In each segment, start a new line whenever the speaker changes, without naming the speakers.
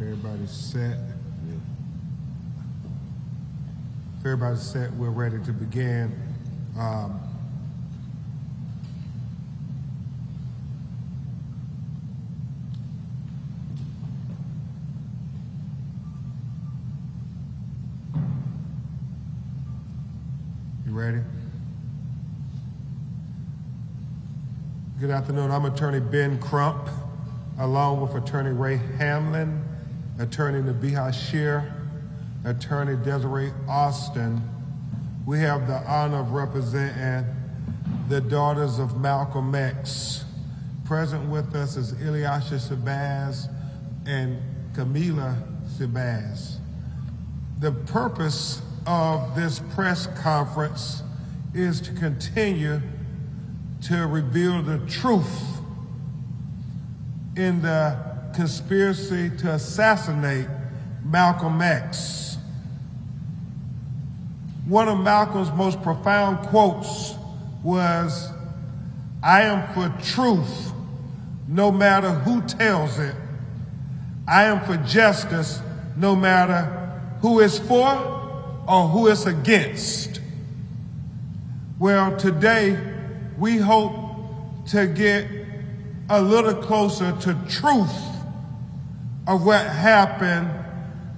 Everybody's set. If everybody's set, we're ready to begin. You ready? Good afternoon. I'm Attorney Ben Crump, along with Attorney Ray Hamlin, Attorney Nabiha Shear, Attorney Desiree Austin. We have the honor of representing the daughters of Malcolm X. Present with us is Ilyasha Shabazz and Camila Shabazz. The purpose of this press conference is to continue to reveal the truth in the conspiracy to assassinate Malcolm X. One of Malcolm's most profound quotes was, "I am for truth, no matter who tells it. I am for justice, no matter who is for or who is against." Well, today we hope to get a little closer to truth of what happened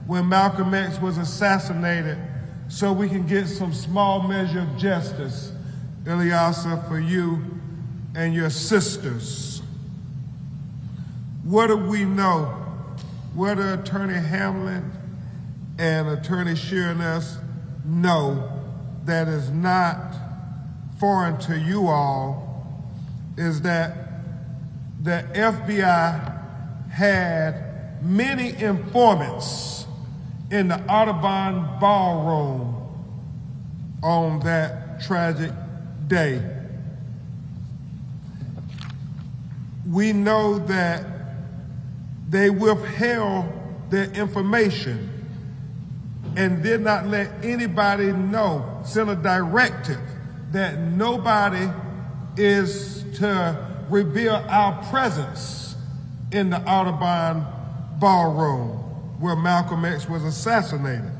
when Malcolm X was assassinated, so we can get some small measure of justice, Ilyasha, for you and your sisters. What do we know? What do Attorney Hamlin and Attorney Shear and us know that is not foreign to you all is that the FBI had many informants in the Audubon ballroom on that tragic day. We know that they withheld their information and did not let anybody know, send a directive that nobody is to reveal our presence in the Audubon ballroom where Malcolm X was assassinated.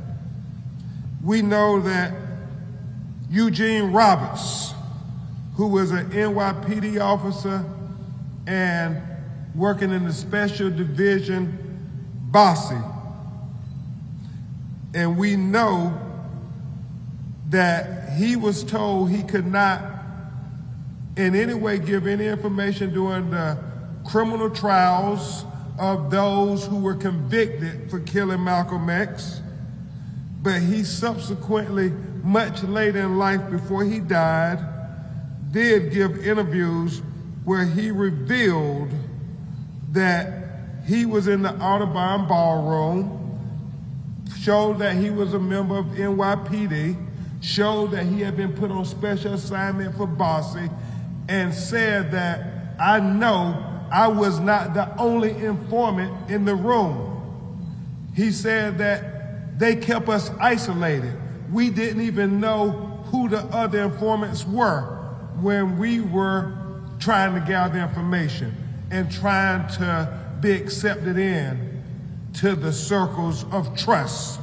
We know that Eugene Roberts, who was an NYPD officer and working in the Special Division Bossy, and we know that he was told he could not in any way give any information during the criminal trials of those who were convicted for killing Malcolm X. But he subsequently, much later in life before he died, did give interviews where he revealed that he was in the Audubon ballroom, showed that he was a member of NYPD, showed that he had been put on special assignment for Bossy, and said that, "I know I was not the only informant in the room." He said that they kept us isolated. We didn't even know who the other informants were when we were trying to gather information and trying to be accepted in to the circles of trust.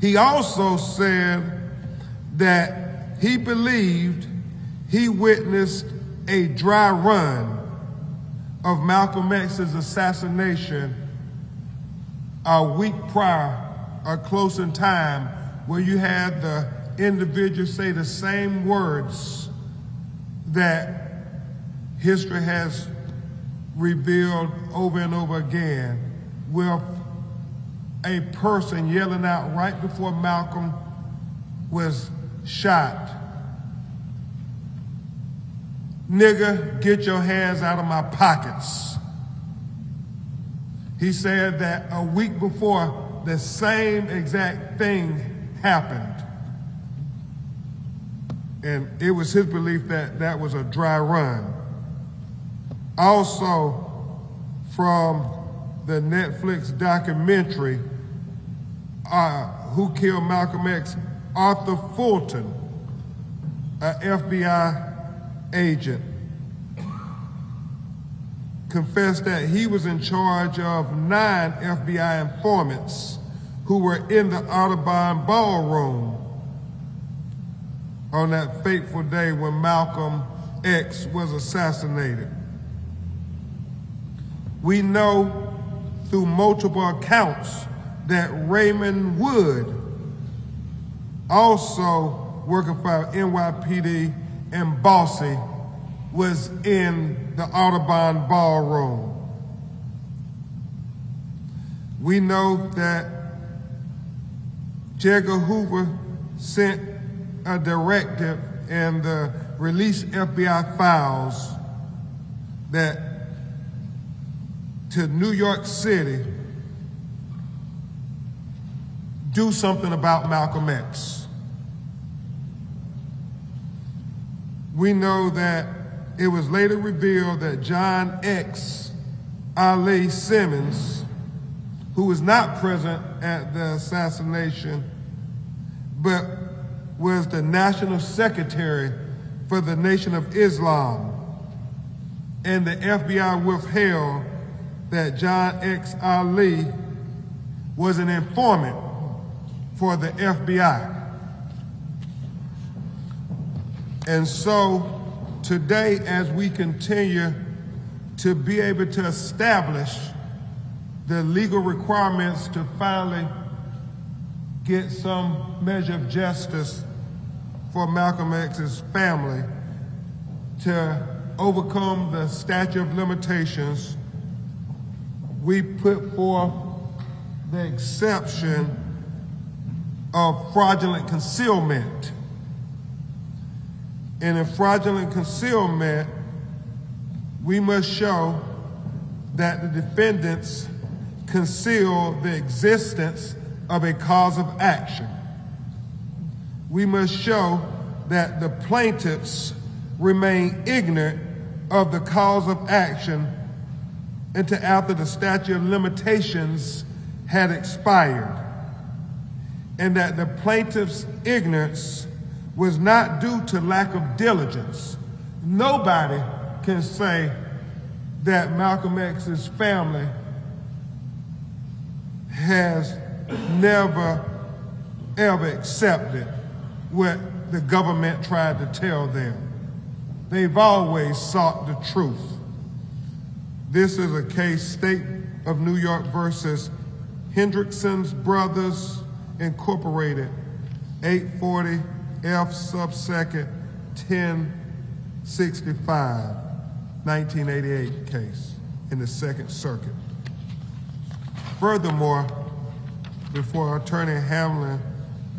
He also said that he believed he witnessed a dry run of Malcolm X's assassination a week prior, or close in time, where you had the individual say the same words that history has revealed over and over again, with a person yelling out right before Malcolm was shot, "Nigga, get your hands out of my pockets." He said that a week before, the same exact thing happened. And it was his belief that that was a dry run. Also, from the Netflix documentary, Who Killed Malcolm X, Arthur Fulton, an FBI agent, confessed that he was in charge of 9 FBI informants who were in the Audubon ballroom on that fateful day when Malcolm X was assassinated. We know through multiple accounts that Raymond Wood, also working for NYPD and Bossy, was in the Audubon ballroom. We know that J. Edgar Hoover sent a directive in the released FBI files that to New York City do something about Malcolm X. We know that it was later revealed that John X. Ali Simmons, who was not present at the assassination, but was the National Secretary for the Nation of Islam, and the FBI withheld that John X. Ali was an informant for the FBI. And so today, as we continue to be able to establish the legal requirements to finally get some measure of justice for Malcolm X's family, to overcome the statute of limitations, we put forth the exception of fraudulent concealment. And in fraudulent concealment, we must show that the defendants conceal the existence of a cause of action. We must show that the plaintiffs remain ignorant of the cause of action until after the statute of limitations had expired, and that the plaintiff's ignorance was not due to lack of diligence. Nobody can say that Malcolm X's family has never, ever accepted what the government tried to tell them. They've always sought the truth. This is a case, State of New York versus Hendrickson's Brothers Incorporated, 840 F subsecond 1065, 1988 case in the Second Circuit. Furthermore, before Attorney Hamlin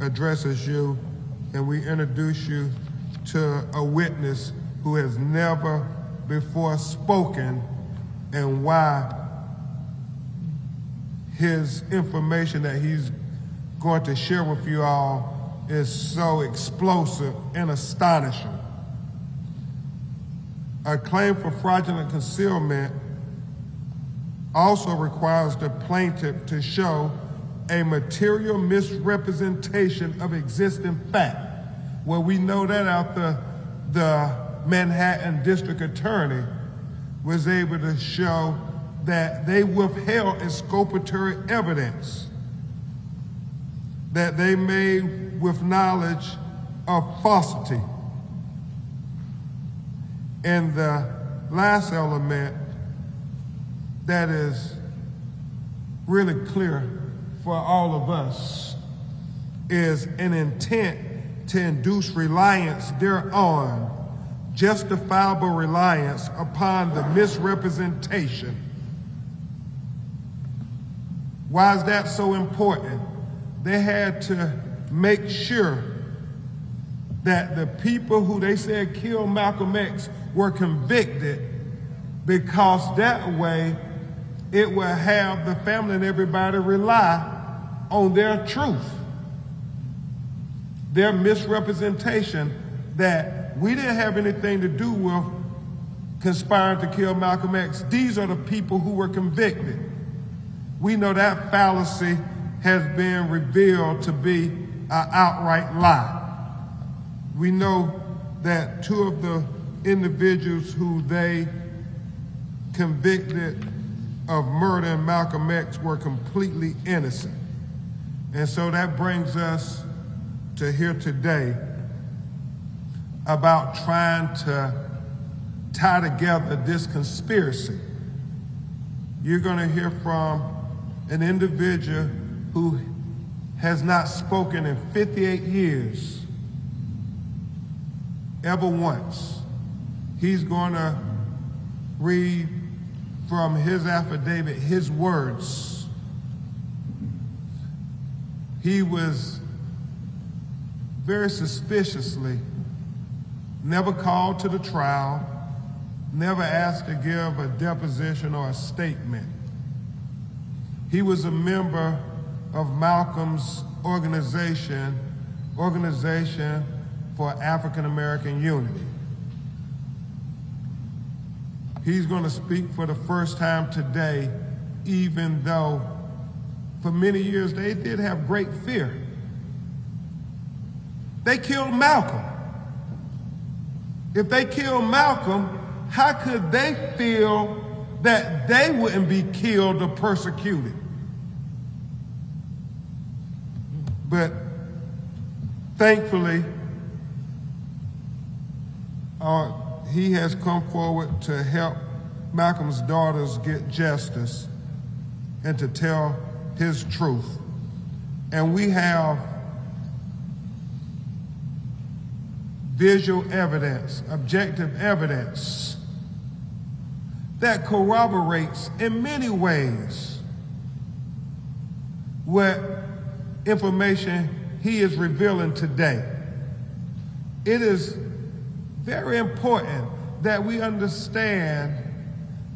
addresses you and we introduce you to a witness who has never before spoken and why his information that he's going to share with you all is so explosive and astonishing. A claim for fraudulent concealment also requires the plaintiff to show a material misrepresentation of existing fact. Well, we know that after the Manhattan District Attorney was able to show that they withheld exculpatory evidence that they made with knowledge of falsity. And the last element that is really clear for all of us is an intent to induce reliance thereon, justifiable reliance upon the misrepresentation. Why is that so important? They had to make sure that the people who they said killed Malcolm X were convicted, because that way it will have the family and everybody rely on their truth, their misrepresentation that we didn't have anything to do with conspiring to kill Malcolm X. These are the people who were convicted. We know that fallacy has been revealed to be an outright lie. We know that two of the individuals who they convicted of murdering Malcolm X were completely innocent. And so that brings us to here today about trying to tie together this conspiracy. You're going to hear from an individual who has not spoken in 58 years, ever once. He's going to read from his affidavit, his words. He was very suspiciously never called to the trial, never asked to give a deposition or a statement. He was a member of Malcolm's organization for African American Unity. He's going to speak for the first time today, even though for many years they did have great fear. They killed Malcolm. If they killed Malcolm, how could they feel that they wouldn't be killed or persecuted? But thankfully, he has come forward to help Malcolm's daughters get justice and to tell his truth. And we have visual evidence, objective evidence that corroborates in many ways what information he is revealing today. It is very important that we understand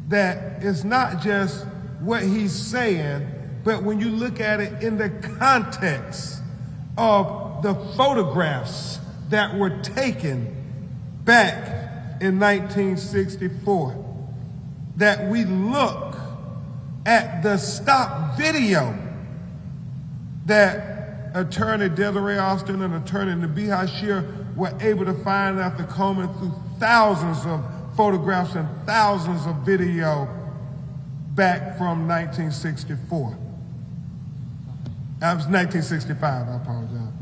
that it's not just what he's saying, but when you look at it in the context of the photographs that were taken back in 1964, that we look at the stock video that Attorney Desiree Austin and Attorney Nabiha Shir were able to find after combing through thousands of photographs and thousands of video back from 1964. That was 1965, I apologize.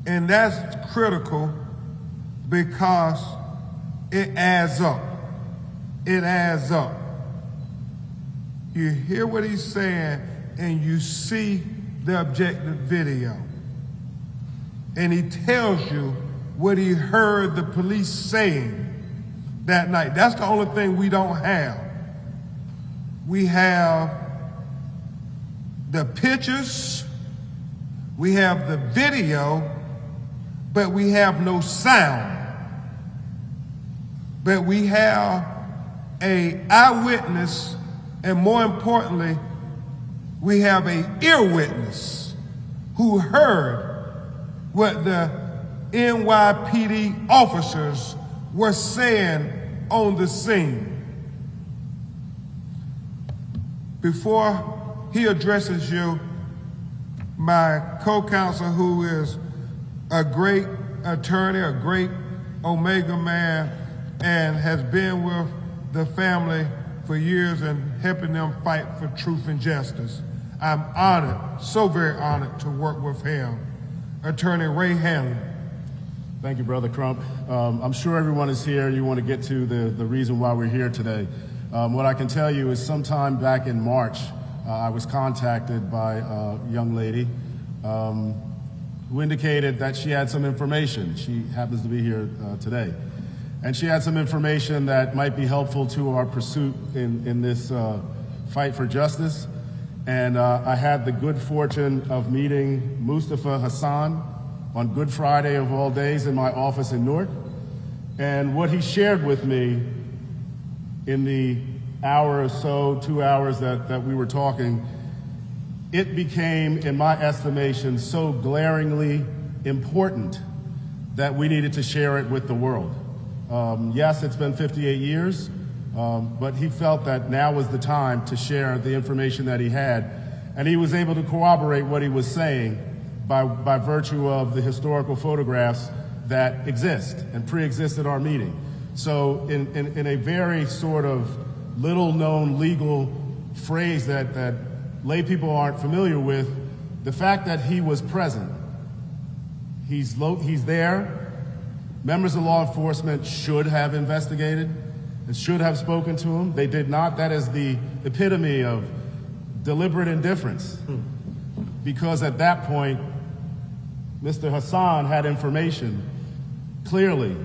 And that's critical because it adds up. It adds up. You hear what he's saying and you see the objective video. And he tells you what he heard the police saying that night. That's the only thing we don't have. We have the pictures, we have the video, but we have no sound. But we have an eyewitness, and more importantly, we have an ear witness who heard what the NYPD officers were saying on the scene. Before he addresses you, my co-counsel, who is a great attorney, a great Omega man, and has been with the family for years and helping them fight for truth and justice. I'm honored, so very honored to work with him. Attorney Ray Hanley.
Thank you, Brother Crump. I'm sure everyone is here and you want to get to the reason why we're here today. What I can tell you is sometime back in March, I was contacted by a young lady who indicated that she had some information. She happens to be here today. And she had some information that might be helpful to our pursuit in this fight for justice. And I had the good fortune of meeting Mustafa Hassan on Good Friday of all days in my office in Newark. And what he shared with me in the hour or so, 2 hours that we were talking, it became, in my estimation, so glaringly important that we needed to share it with the world. Yes, it's been 58 years, but he felt that now was the time to share the information that he had. And he was able to corroborate what he was saying by virtue of the historical photographs that exist and pre-exist at our meeting. So in a very sort of little-known legal phrase that lay people aren't familiar with, the fact that he was present, he's there, members of law enforcement should have investigated and should have spoken to him. They did not. That is the epitome of deliberate indifference. Because at that point, Mr. Hassan had information clearly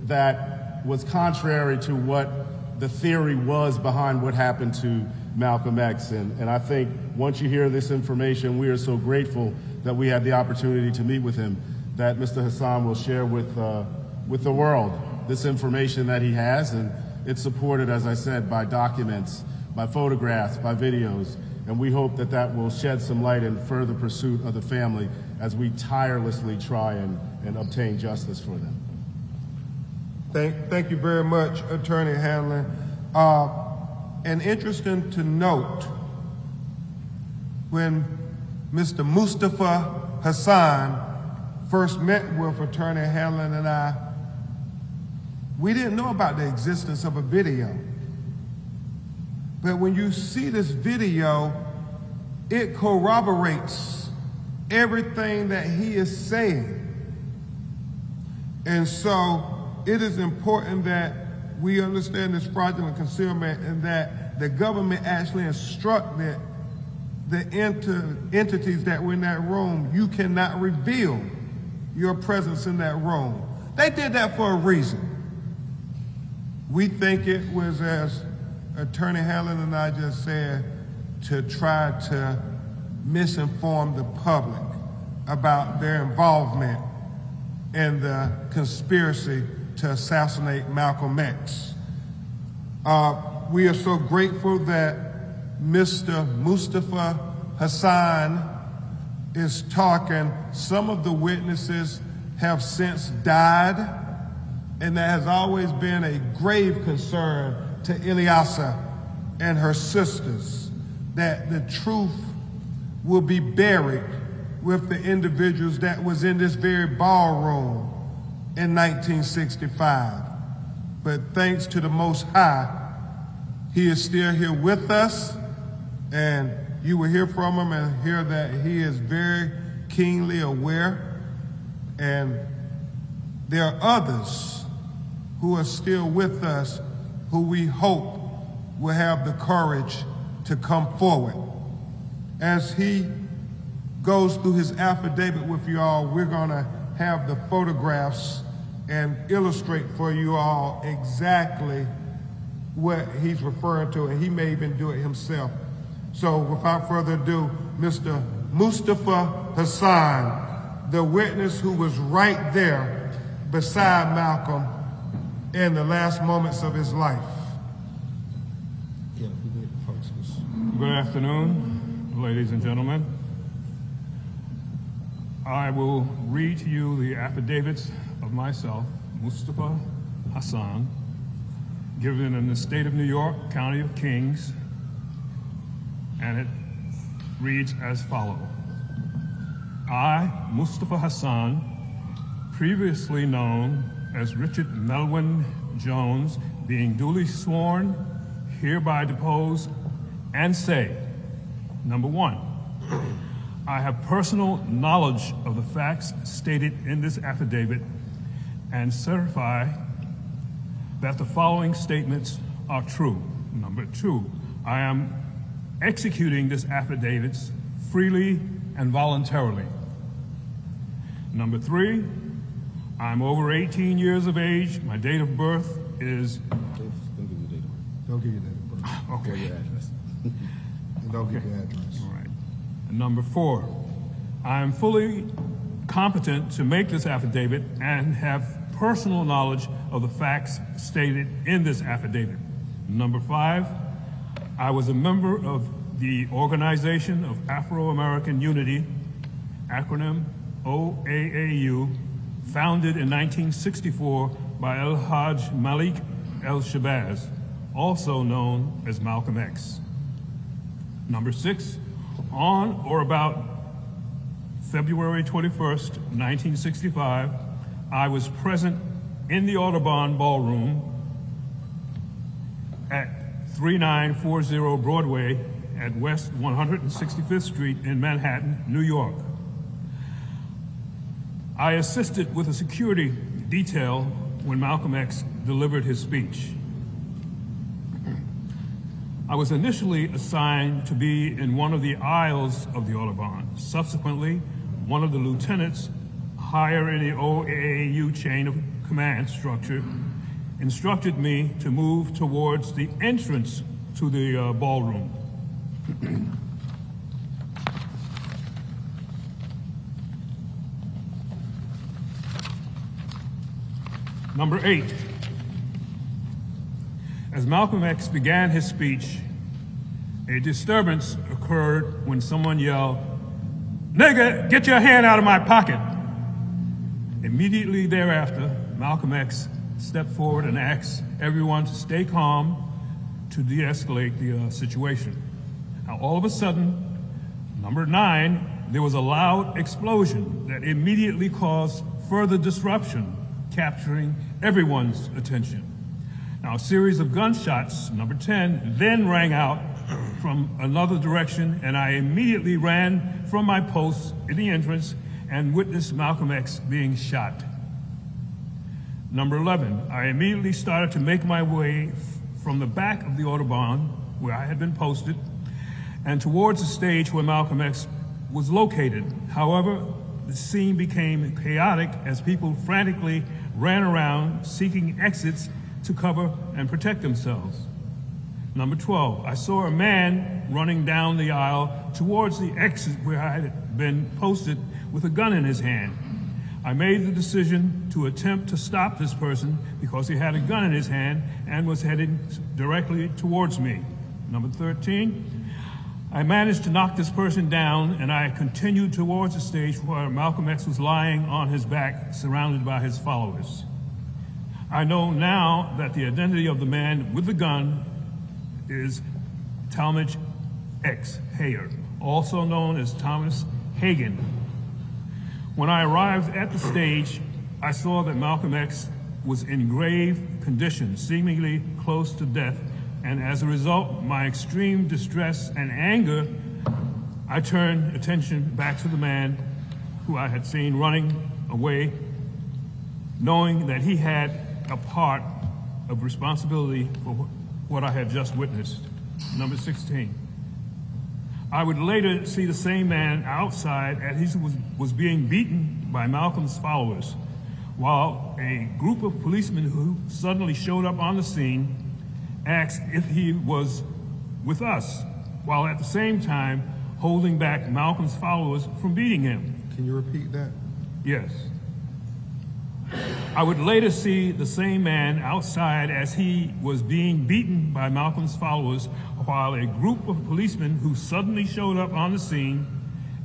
that was contrary to what the theory was behind what happened to Malcolm X. And I think once you hear this information, we are so grateful that we had the opportunity to meet with him, that Mr. Hassan will share with the world this information that he has. And it's supported, as I said, by documents, by photographs, by videos. And we hope that that will shed some light in further pursuit of the family as we tirelessly try and obtain justice for them.
Thank you very much, Attorney Hanlon. And interesting to note, when Mr. Mustafa Hassan first met with Attorney Hanlon and I, we didn't know about the existence of a video. But when you see this video, it corroborates everything that he is saying. And so it is important that we understand this fraudulent concealment and that the government actually instructed the entities that were in that room, you cannot reveal your presence in that room. They did that for a reason. We think it was, as Attorney Hanlon and I just said, to try to misinform the public about their involvement in the conspiracy to assassinate Malcolm X. We are so grateful that Mr. Mustafa Hassan is talking. Some of the witnesses have since died, and that has always been a grave concern to Ilyasa and her sisters, that the truth will be buried with the individuals that was in this very ballroom in 1965. But thanks to the Most High, he is still here with us, and you will hear from him and hear that he is very keenly aware. And there are others who are still with us who we hope will have the courage to come forward. As he goes through his affidavit with you all, we're gonna have the photographs and illustrate for you all exactly what he's referring to, and he may even do it himself. So without further ado, Mr. Mustafa Hassan, the witness who was right there beside Malcolm in the last moments of his life.
Good afternoon, ladies and gentlemen. I will read to you the affidavits of myself, Mustafa Hassan, given in the state of New York, County of Kings, and it reads as follows. I, Mustafa Hassan, previously known as Richard Melvin Jones, being duly sworn, hereby depose and say, number one, I have personal knowledge of the facts stated in this affidavit and certify that the following statements are true. Number two, I am executing this affidavit freely and voluntarily. Number three, I'm over 18 years of age. My date of birth is...
Don't give your date of birth.
Okay.
Your address. And don't give your address.
All right. And number four, I am fully competent to make this affidavit and have personal knowledge of the facts stated in this affidavit. Number five, I was a member of the Organization of Afro-American Unity, acronym OAAU, founded in 1964 by El-Hajj Malik El-Shabazz, also known as Malcolm X. Number six, on or about February 21st, 1965, I was present in the Audubon Ballroom at 3940 Broadway at West 165th Street in Manhattan, New York. I assisted with a security detail when Malcolm X delivered his speech. I was initially assigned to be in one of the aisles of the Audubon. Subsequently, one of the lieutenants higher in the OAAU chain of command structure instructed me to move towards the entrance to the ballroom. Number 8. As Malcolm X began his speech, a disturbance occurred when someone yelled, "Nigga, get your hand out of my pocket." Immediately thereafter, Malcolm X stepped forward and asked everyone to stay calm to de-escalate the situation. Now, all of a sudden, number 9, there was a loud explosion that immediately caused further disruption, capturing everyone's attention. Now, a series of gunshots, number 10, then rang out from another direction, and I immediately ran from my post in the entrance and witnessed Malcolm X being shot. Number 11, I immediately started to make my way from the back of the Audubon, where I had been posted, and towards the stage where Malcolm X was located. However, the scene became chaotic as people frantically ran around seeking exits to cover and protect themselves. Number 12, I saw a man running down the aisle towards the exit where I had been posted with a gun in his hand. I made the decision to attempt to stop this person because he had a gun in his hand and was heading directly towards me. Number 13, I managed to knock this person down, and I continued towards the stage where Malcolm X was lying on his back, surrounded by his followers. I know now that the identity of the man with the gun is Talmadge X. Hayer, also known as Thomas Hagen. When I arrived at the stage, I saw that Malcolm X was in grave condition, seemingly close to death, and as a result, my extreme distress and anger, I turned attention back to the man who I had seen running away, knowing that he had a part of responsibility for what I had just witnessed. Number 16. I would later see the same man outside as he was being beaten by Malcolm's followers, while a group of policemen who suddenly showed up on the scene asked if he was with us, while at the same time holding back Malcolm's followers from beating him.
Can you repeat that?
Yes. I would later see the same man outside as he was being beaten by Malcolm's followers, while a group of policemen who suddenly showed up on the scene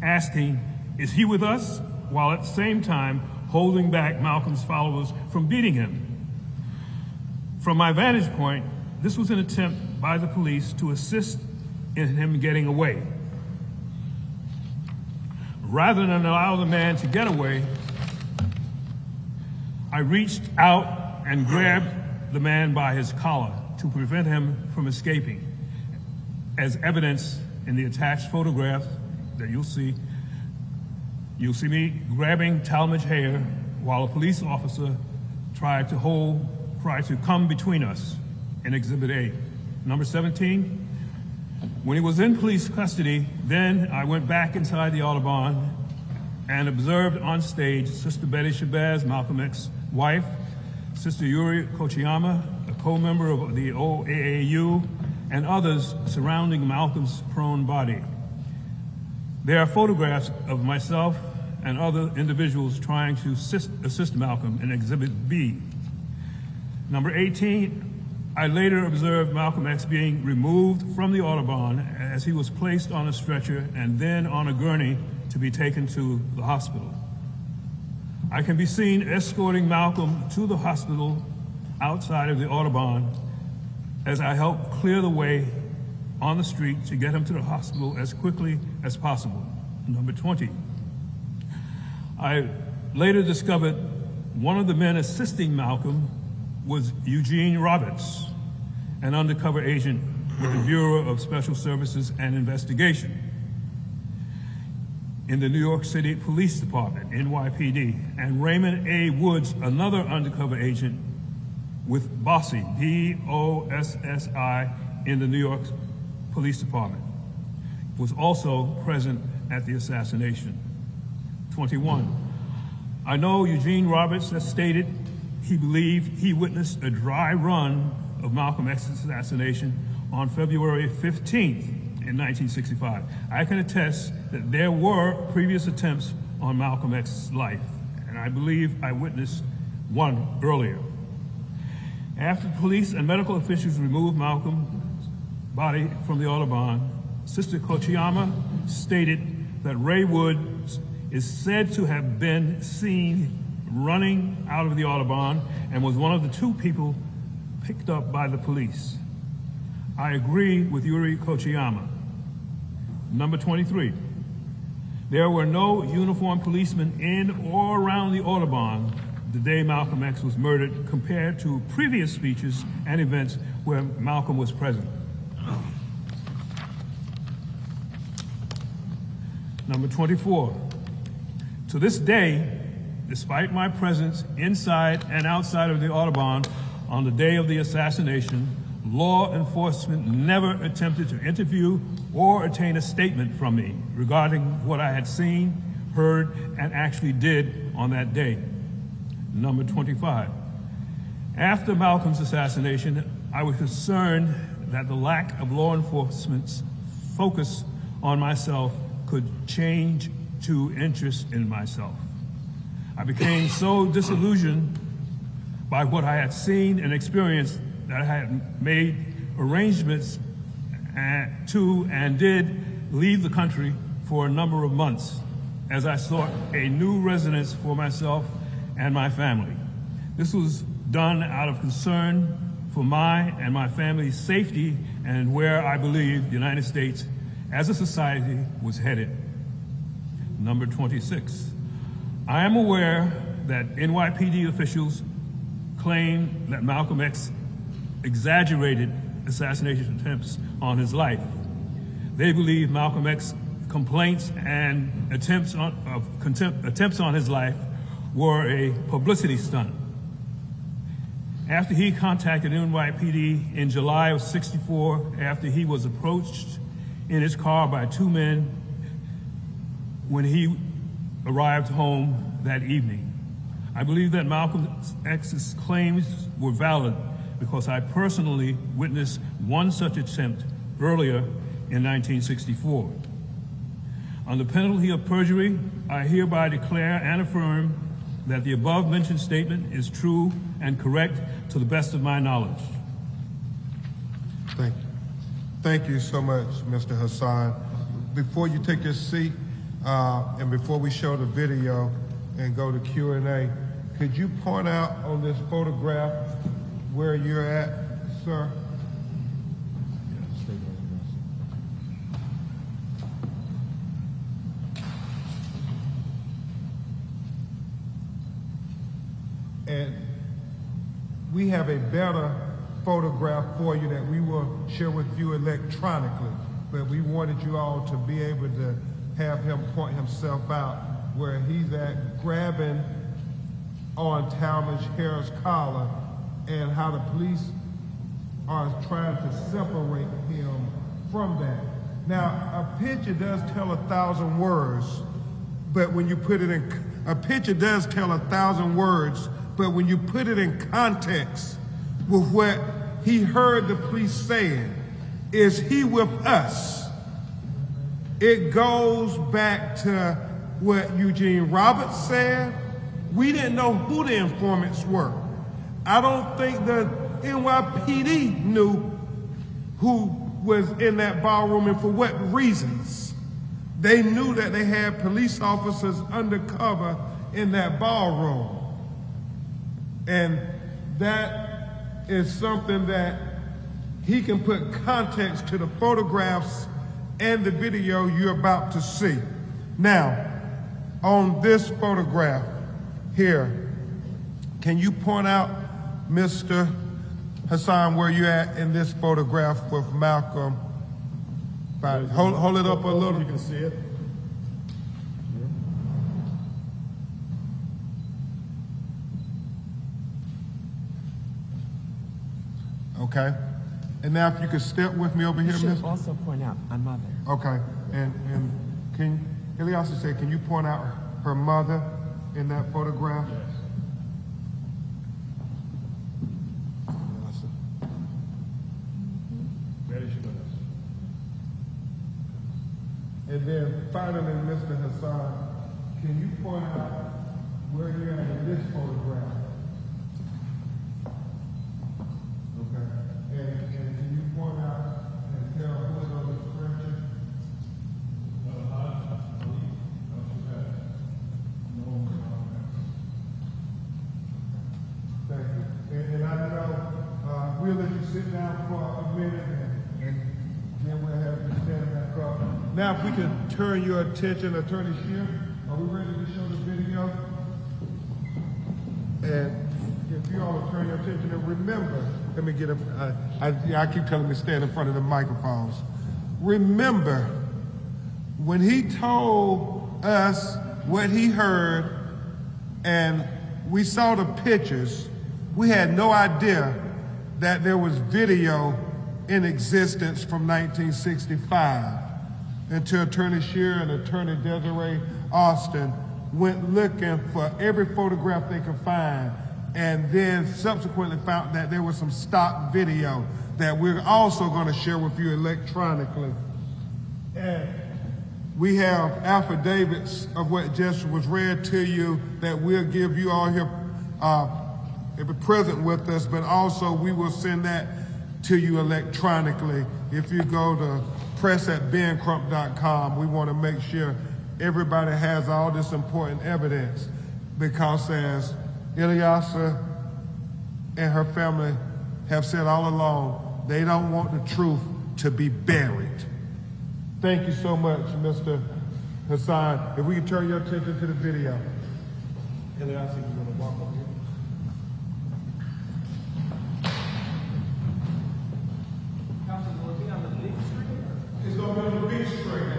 asking, "Is he with us?" while at the same time holding back Malcolm's followers from beating him. From my vantage point, this was an attempt by the police to assist in him getting away. Rather than allow the man to get away, I reached out and grabbed the man by his collar to prevent him from escaping, as evidenced in the attached photograph that you'll see. You'll see me grabbing Talmadge Hayer while a police officer tried to come between us in Exhibit A. Number 17, when he was in police custody, then I went back inside the Audubon and observed on stage Sister Betty Shabazz, Malcolm X's wife, Sister Yuri Kochiyama, a co-member of the OAAU, and others surrounding Malcolm's prone body. There are photographs of myself and other individuals trying to assist Malcolm in Exhibit B. Number 18, I later observed Malcolm X being removed from the Audubon as he was placed on a stretcher and then on a gurney to be taken to the hospital. I can be seen escorting Malcolm to the hospital outside of the Audubon as I help clear the way on the street to get him to the hospital as quickly as possible. Number 20. I later discovered One of the men assisting Malcolm was Eugene Roberts, an undercover agent with the Bureau of Special Services and Investigation in the New York City Police Department, NYPD, and Raymond A. Woods, another undercover agent with BOSSI, B-O-S-S-I, in the New York Police Department, was also present at the assassination. 21. I know Eugene Roberts has stated he believed he witnessed a dry run of Malcolm X's assassination on February 15th in 1965. I can attest that there were previous attempts on Malcolm X's life, and I believe I witnessed one earlier. After police and medical officials removed Malcolm's body from the Audubon, Sister Kochiyama stated that Ray Woods is said to have been seen running out of the Audubon and was one of the 2 people picked up by the police. I agree with Yuri Kochiyama. Number 23, there were no uniformed policemen in or around the Audubon the day Malcolm X was murdered compared to previous speeches and events where Malcolm was present. Number 24, to this day, despite my presence inside and outside of the Audubon on the day of the assassination, law enforcement never attempted to interview or obtain a statement from me regarding what I had seen, heard, and actually did on that day. Number 25, after Malcolm's assassination, I was concerned that the lack of law enforcement's focus on myself could change to interest in myself. I became so disillusioned by what I had seen and experienced that I had made arrangements to and did leave the country for a number of months as I sought a new residence for myself and my family. This was done out of concern for my and my family's safety and where I believe the United States as a society was headed. Number 26. I am aware that NYPD officials claim that Malcolm X exaggerated assassination attempts on his life. They believe Malcolm X's complaints and attempts on his life were a publicity stunt. After he contacted NYPD in July of '64, after he was approached in his car by 2 men when he arrived home that evening, I believe that Malcolm X's claims were valid because I personally witnessed one such attempt earlier in 1964. On the penalty of perjury, I hereby declare and affirm that the above-mentioned statement is true and correct to the best of my knowledge.
Thank you. Thank you so much, Mr. Hassan. Before you take your seat, and before we show the video and go to Q&A, could you point out on this photograph where you're at, sir? And we have a better photograph for you that we will share with you electronically, but we wanted you all to be able to have him point himself out where he's at, grabbing on Talmadge Harris' collar, and how the police are trying to separate him from that. Now, a picture does tell 1,000 words, but when you put it in, a picture does tell 1,000 words, but when you put it in context with what he heard the police saying, is he with us? It goes back to what Eugene Roberts said. We didn't know who the informants were. I don't think the NYPD knew who was in that ballroom and for what reasons. They knew that they had police officers undercover in that ballroom. And that is something that he can put context to the photographs and the video you're about to see. Now, on this photograph here, can you point out, Mr. Hassan, where you at in this photograph with Malcolm? Hold it up a little.
You can see it.
Okay. And now if you could step with me over here,
You should
Mr.
also point out my mother.
Okay. And can Ilyasa say, can you point out her mother in that photograph?
Yes. Very sure.
And then finally, Mr. Hassan, can you point out where you're at in this photograph? Okay. And can you point out and tell who is on this picture? Thank you. And I know we'll let you sit down for a minute and then we'll have you stand back up. Now, if we can turn your attention, Attorney Shear, are we ready to show the video? And if you all will turn your attention, and remember, let me get up. I keep telling me to stand in front of the microphones. Remember, when he told us what he heard and we saw the pictures, we had no idea that there was video in existence from 1965 until Attorney Shear and Attorney Desiree Austin went looking for every photograph they could find, and then subsequently found that there was some stock video that we're also going to share with you electronically. And we have affidavits of what just was read to you that we'll give you all here present with us, but also we will send that to you electronically. If you go to press@bencrump.com, we want to make sure everybody has all this important evidence, because as Ilyasa and her family have said all along, they don't want the truth to be buried. Thank you so much, Mr. Hassan. If we can turn your attention to the video. Ilyasa, you want to walk over here? It's going to be on the big screen.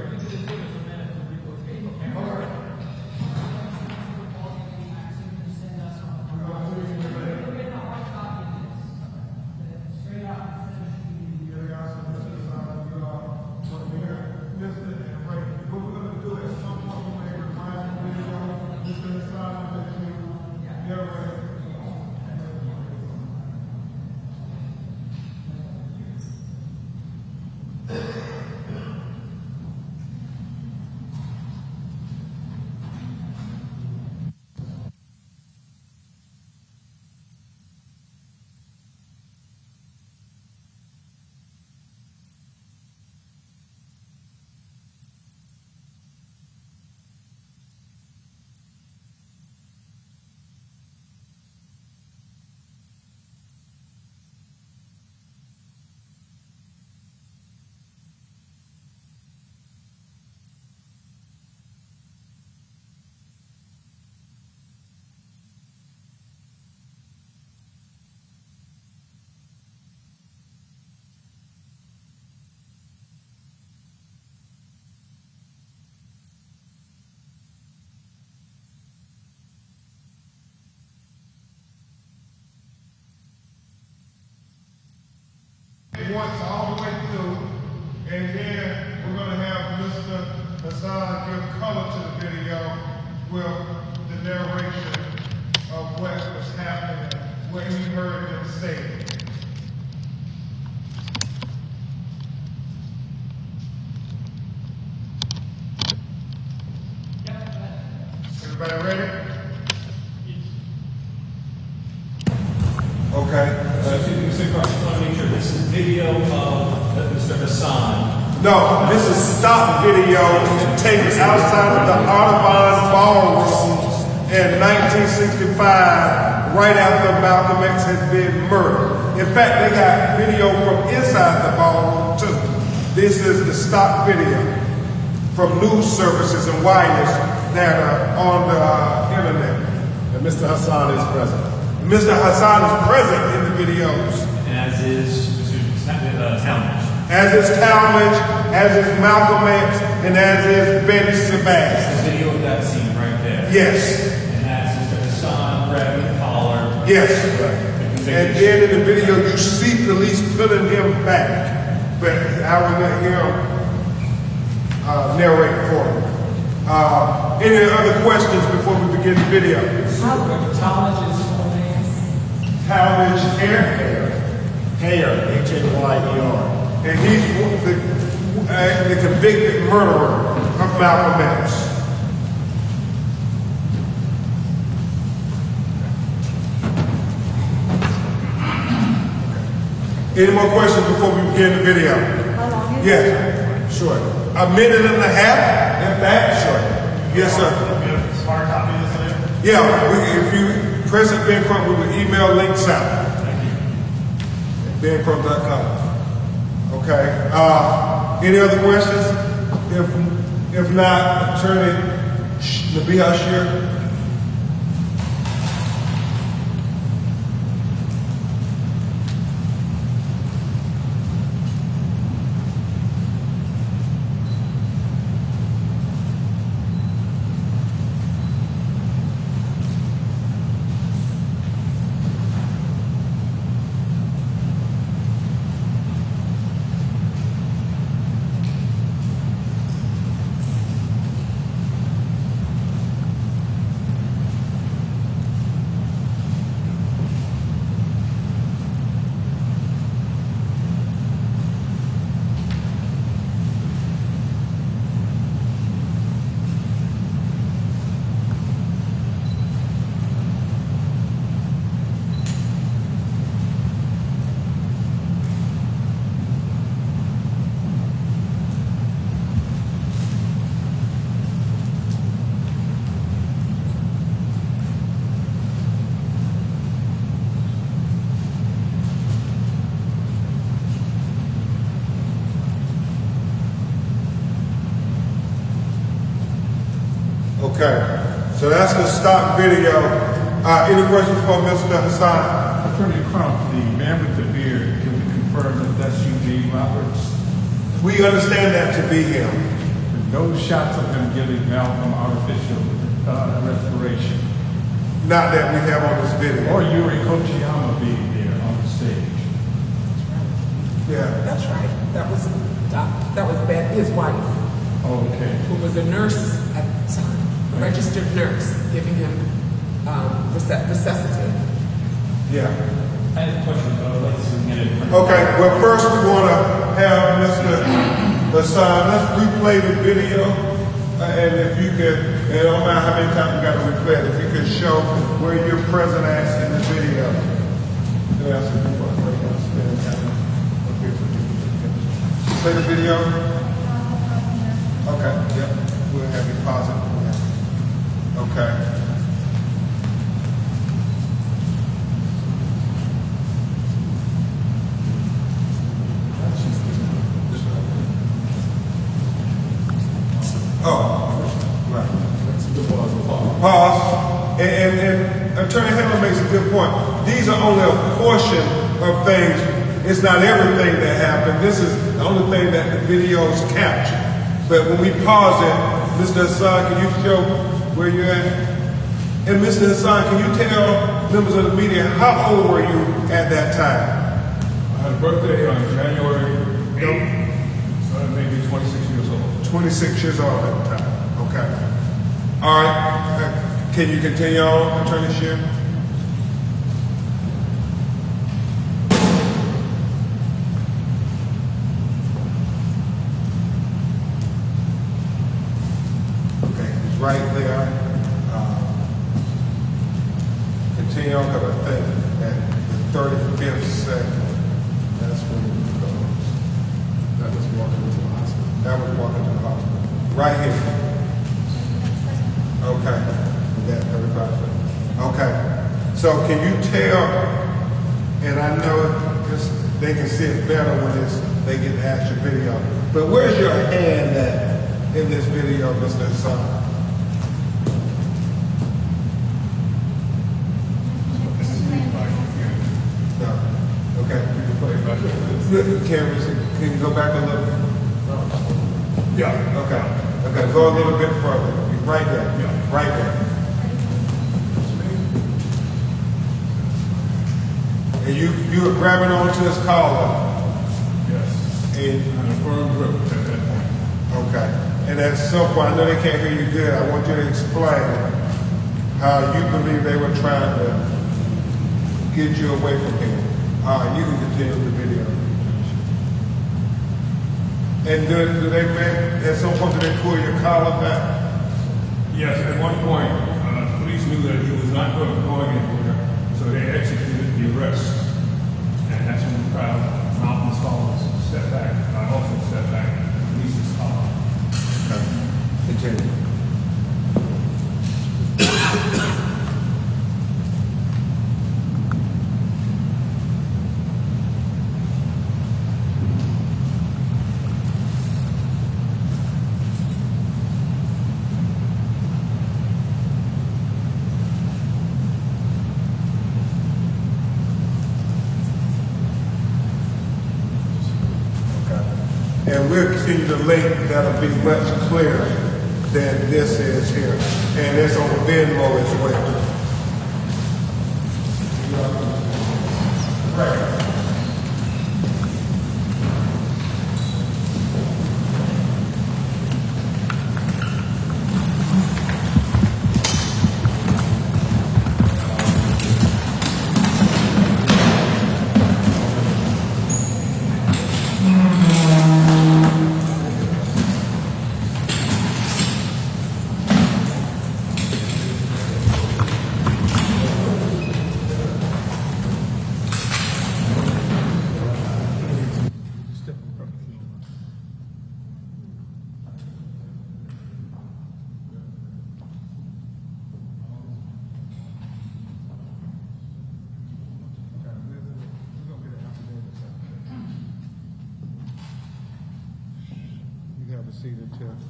Once all the way through, and then we're going to have Mr. Hassan give color to the video with the narration of what was happening, what he heard them say. Everybody ready? Okay.
Mr. Crump, I just want to make sure this is video of Mr. Hassan.
No, this is stock video taken outside of the Audubon Ballroom in 1965, right after Malcolm X had been murdered. In fact, they got video from inside the ballroom too. This is the stock video from news services and wires that are on the internet.
And Mr. Hassan is present.
Mr. Hassan is present in the videos.
As is Mr. Talmadge.
As is Talmadge, as is Malcolm X, and as is Betty Sebastian.
The video of that scene right there.
Yes.
And that's Mr. Hassan grabbing the collar.
Yes. And then in the video, you see police pulling him back. But I will let him narrate for you. Any other questions before we begin the video?
Talmadge's full name?
Talmadge Hayer.
Hayer, H-A-Y-E-R.
And he's the convicted murderer of Malcolm X. Any more questions before we begin the video?
How long is it?
Yes, sure. A minute and a half, if that, sure. Yes, sir.
Hard copy of this later?
Yeah, if you press it, Ben Crump, we will email links out.
Thank you.
BenCrump.com. Okay. Any other questions? If not, Attorney Nabiha Shir. Okay, so that's the stock video. Any questions for Mr. Hassan?
Attorney Crump, the man with the beard, can we confirm that that's Eugene Roberts?
We understand that to be him.
No shots of him giving Malcolm artificial respiration.
Not that we have on this video.
Or Yuri Kochiyama being there on the stage.
Yeah.
That's right. That was his wife,
Okay.
who was a nurse at the time, a registered nurse, giving him resuscitate.
Yeah.
I have a question, but I'd like to get it.
Okay, well first we want to have Mr. Hassan, let's replay the video. And if you could, and I don't matter how many times we got to replay it, if you could show where you're present at in the video. Play the video. Okay, yep, we'll have you pause it. Okay. Oh, right. Pause. And Attorney Hammer makes a good point. These are only a portion of things. It's not everything that happened. This is the only thing that the videos capture. But when we pause it, Mr. Hassan, can you show where you're at? And Mr. Hassan, can you tell members of the media how old were you at that time?
I had a birthday on January 8th, so maybe 26 years old.
26 years old at the time. Okay. All right. Can you continue on, Attorney Shear? Okay, he's right there. Continue on, because I think at the 35th second, that's when it goes.
That was walking to the hospital.
That was walking to the hospital. Right here. Okay. That 35 seconds. Okay. So can you tell, and I know they can see it better when they get the actual video, but where's your hand at in this video, Mr. Hassan? You can play back. The cameras, can you go back a little? Yeah. Okay. Okay. Go a little bit further. Right there. Yeah. Right there. And you were grabbing onto his collar.
Yes.
And
a firm grip at that point.
okay. And at some point, I know they can't hear you good. I want you to explain how you believe they were trying to get you away from him. You can continue the video. And do they make, at some point, do they pull your collar back?
Yes, at one point, police knew that he was not going anywhere, so they executed the arrest. And that's when the crowd, mountain followers, stepped back. I also stepped back and released his collar.
Okay. Continue. And we'll continue to link that'll be much clearer than this is here. And it's on Venmo as well. Right. You have a seat and test.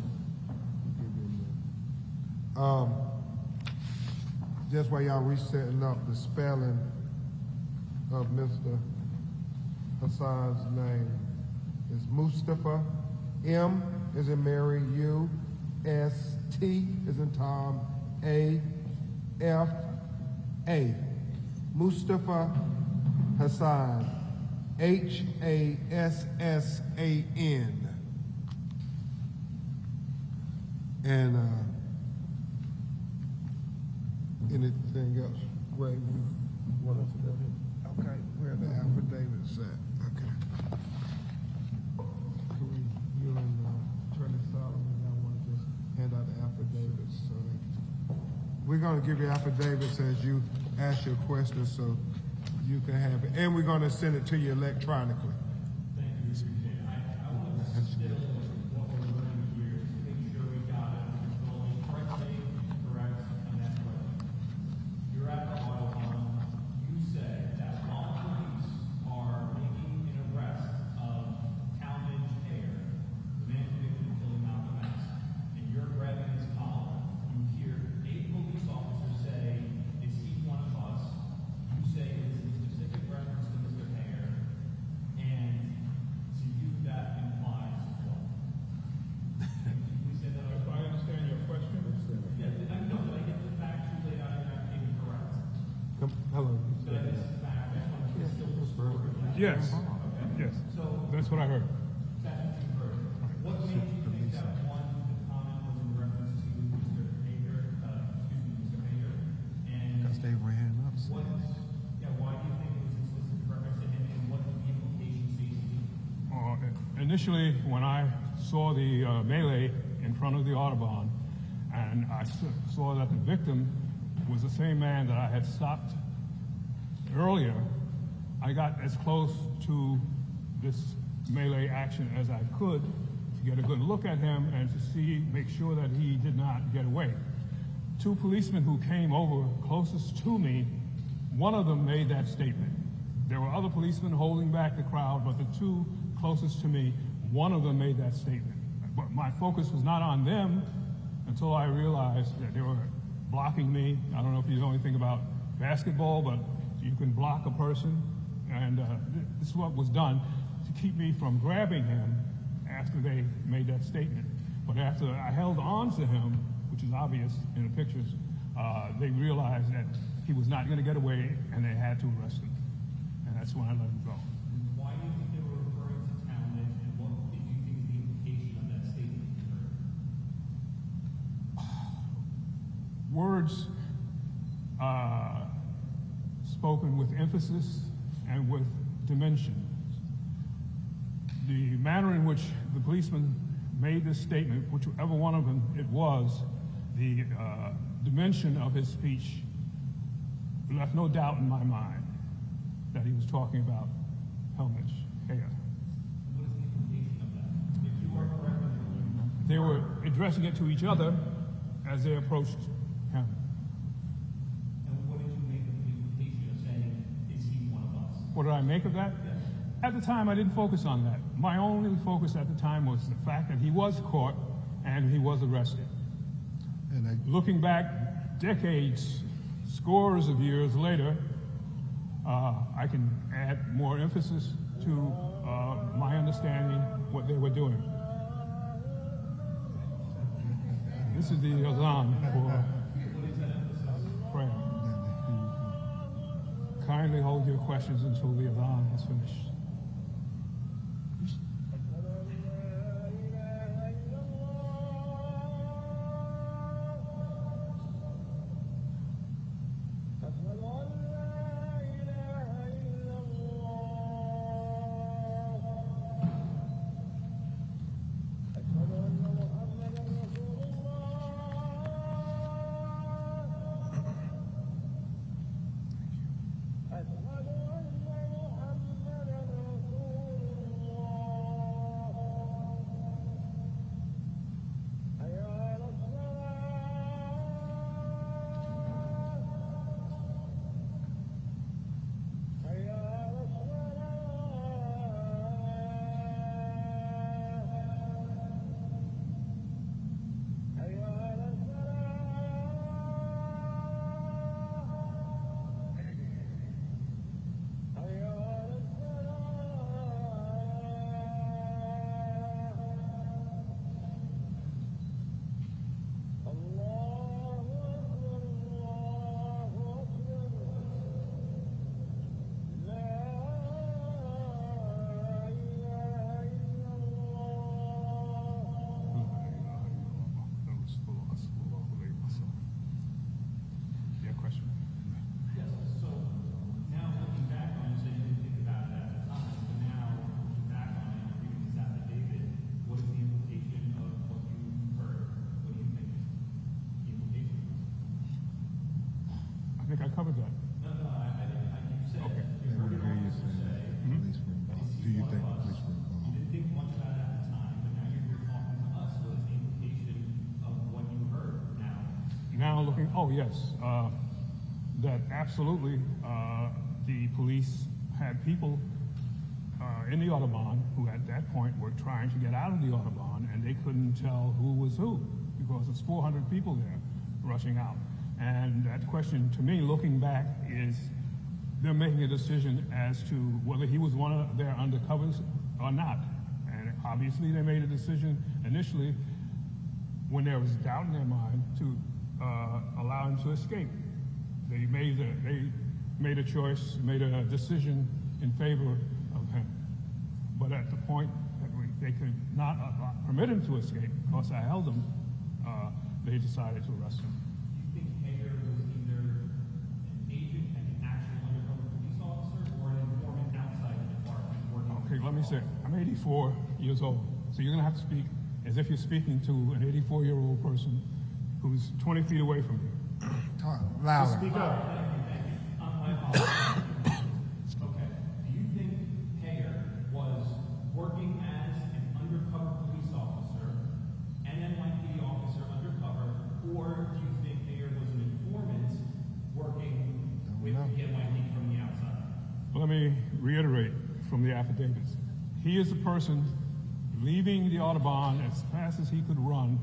Just while y'all resetting up the spelling of Mr. Hassan's name is Mustafa. M is in Mary, U, S, T is in Tom, A, F, A. Mustafa Hassan, Hassan. And anything else? Ray, you want us to go ahead? Okay, where the affidavits at? Okay. You and Attorney Solomon, I want to just hand out the affidavits. So we're going to give you affidavits as you ask your questions so you can have it. And we're going to send it to you electronically.
Thank you, Mr. Chair. I want to distill what we're learning here to make sure we got it going correctly, correct, and that's right. You're at the Autobahn. You say that while police are making an arrest of Talmadge Air, the man convicted of killing Malcolm X, and you're grabbing his collar, you hear 8 police officers say, "Is he one of us?" You say it is in specific reference to Mr. Hare, and to you that implies what? We say that
If I understand your question,
yeah, did I know that I get the facts you laid out in that incorrect?
Hello.
Did I miss the fact? I just want to still restore it.
yes, yes,
So
that's what I heard.
that's what you heard. What made you think that one, the comment was in reference to Mr. Hager, Mr. Hager, and
Because they ran up.
what, yeah, why do you think it was in specific reference to him, and what did the implications seem to be?
Initially, when I saw the melee in front of the Autobahn, and I saw that the victim was the same man that I had stopped earlier, I got as close to this melee action as I could to get a good look at him and to make sure that he did not get away. 2 policemen who came over closest to me, one of them made that statement. There were other policemen holding back the crowd, but the 2 closest to me, one of them made that statement. But my focus was not on them until I realized that they were blocking me. I don't know if you know anything about basketball, but you can block a person And this is what was done to keep me from grabbing him after they made that statement. But after I held on to him, which is obvious in the pictures, they realized that he was not going to get away, and they had to arrest him. And that's when I let him go.
Why do you think they were referring to Talmadge, and what did you think the implication of that statement you heard?
Words spoken with emphasis and with dimension. The manner in which the policeman made this statement, whichever one of them it was, the dimension of his speech left no doubt in my mind that he was talking about Talmadge.
What is the implication of that? If you are correct,
They were addressing it to each other as they approached him.
and what did you make of the implication of saying, is he one of us?
What did I make of that?
Yes.
At the time, I didn't focus on that. My only focus at the time was the fact that he was caught and he was arrested.
And
Looking back decades, scores of years later, I can add more emphasis to my understanding what they were doing. This is the azan for prayer. Kindly hold your questions until the azan is finished. I think I covered that.
No, I didn't. You said
Okay.
you heard an officer say,
do you think the police were
you
involved?
didn't think much about it at the time, but now you're here talking to us. What is the implication of what you heard now?
Now looking, oh yes, that absolutely the police had people in the Autobahn who at that point were trying to get out of the Autobahn, and they couldn't tell who was who because there's 400 people there rushing out. And that question to me, looking back, is they're making a decision as to whether he was one of their undercovers or not. And obviously they made a decision initially when there was doubt in their mind to allow him to escape. They made a choice, made a decision in favor of him. But at the point that they could not permit him to escape, because I held him, they decided to arrest him.
Do you think Hager was either an agent and an actual undercover police officer or an informant outside the department working?
Okay, let me say, I'm 84 years old, so you're gonna have to speak as if you're speaking to an 84-year-old person who's 20 feet away from you.
Talk louder.
Speak up.
My apologies. Okay. Do you think Hager was working as an undercover police officer, an NYPD officer undercover, or do you think Hager was an informant working with the NYPD from the outside?
Let me reiterate from the affidavits. He is a person leaving the Autobahn as fast as he could run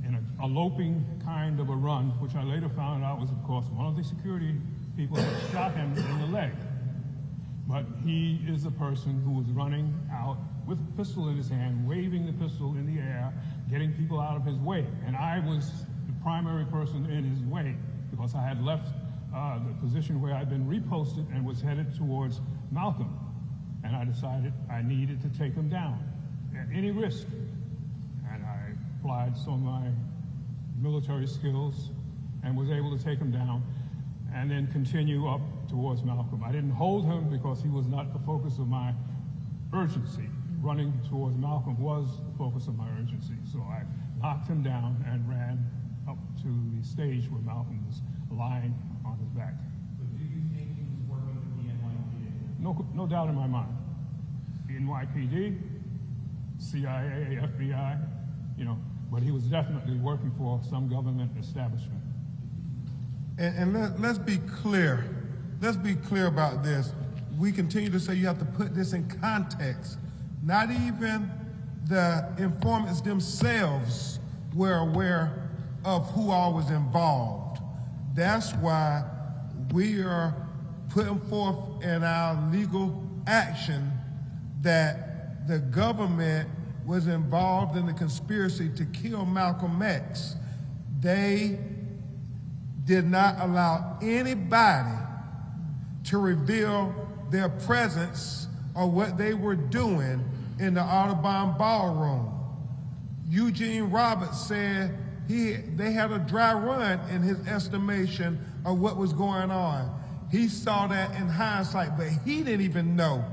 in a loping kind of a run, which I later found out was, of course, one of the security people had shot him in the leg. But he is a person who was running out with a pistol in his hand, waving the pistol in the air, getting people out of his way. And I was the primary person in his way because I had left the position where I'd been reposted and was headed towards Malcolm. And I decided I needed to take him down at any risk. And I applied some of my military skills and was able to take him down and then continue up towards Malcolm. I didn't hold him because he was not the focus of my urgency. Running towards Malcolm was the focus of my urgency. So I knocked him down and ran up to the stage where Malcolm was lying on his back.
But do you think he was working with the NYPD?
No doubt in my mind. The NYPD, CIA, FBI, but he was definitely working for some government establishment.
And let's be clear. Let's be clear about this. We continue to say you have to put this in context. Not even the informants themselves were aware of who all was involved. That's why we are putting forth in our legal action that the government was involved in the conspiracy to kill Malcolm X. They did not allow anybody to reveal their presence or what they were doing in the Audubon Ballroom. Eugene Roberts said they had a dry run in his estimation of what was going on. He saw that in hindsight, but he didn't even know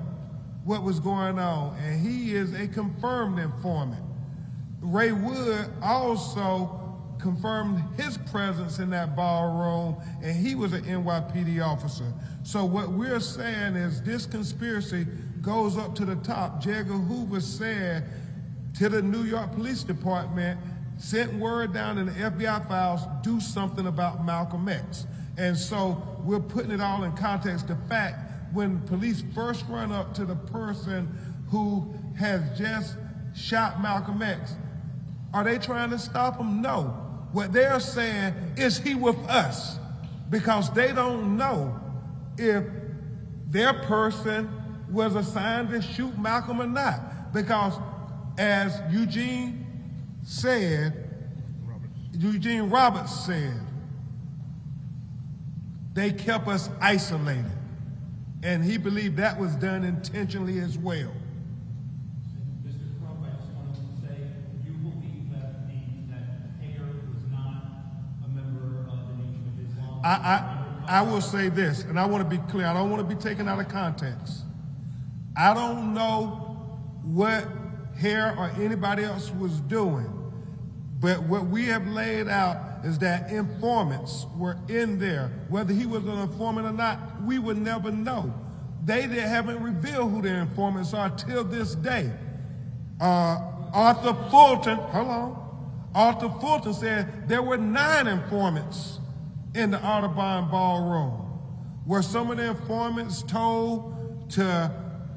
what was going on, and he is a confirmed informant. Ray Wood also confirmed his presence in that ballroom, and he was an NYPD officer. So what we're saying is this conspiracy goes up to the top. J. Edgar Hoover said to the New York Police Department, sent word down in the FBI files, do something about Malcolm X. And so we're putting it all in context. The fact when police first run up to the person who has just shot Malcolm X, are they trying to stop him? No. What they're saying is he with us, because they don't know if their person was assigned to shoot Malcolm or not. Because as Eugene Roberts said, they kept us isolated. And he believed that was done intentionally as well.
Mr. Crump, I just wanted to say, you believe that Hager was not a member of the Nation of Islam?
I will say this, and I want to be clear. I don't want to be taken out of context. I don't know what Hare or anybody else was doing, but what we have laid out is that informants were in there. Whether he was an informant or not, we would never know. They haven't revealed who their informants are till this day. Arthur Fulton said there were 9 informants in the Audubon Ballroom. Were some of the informants told to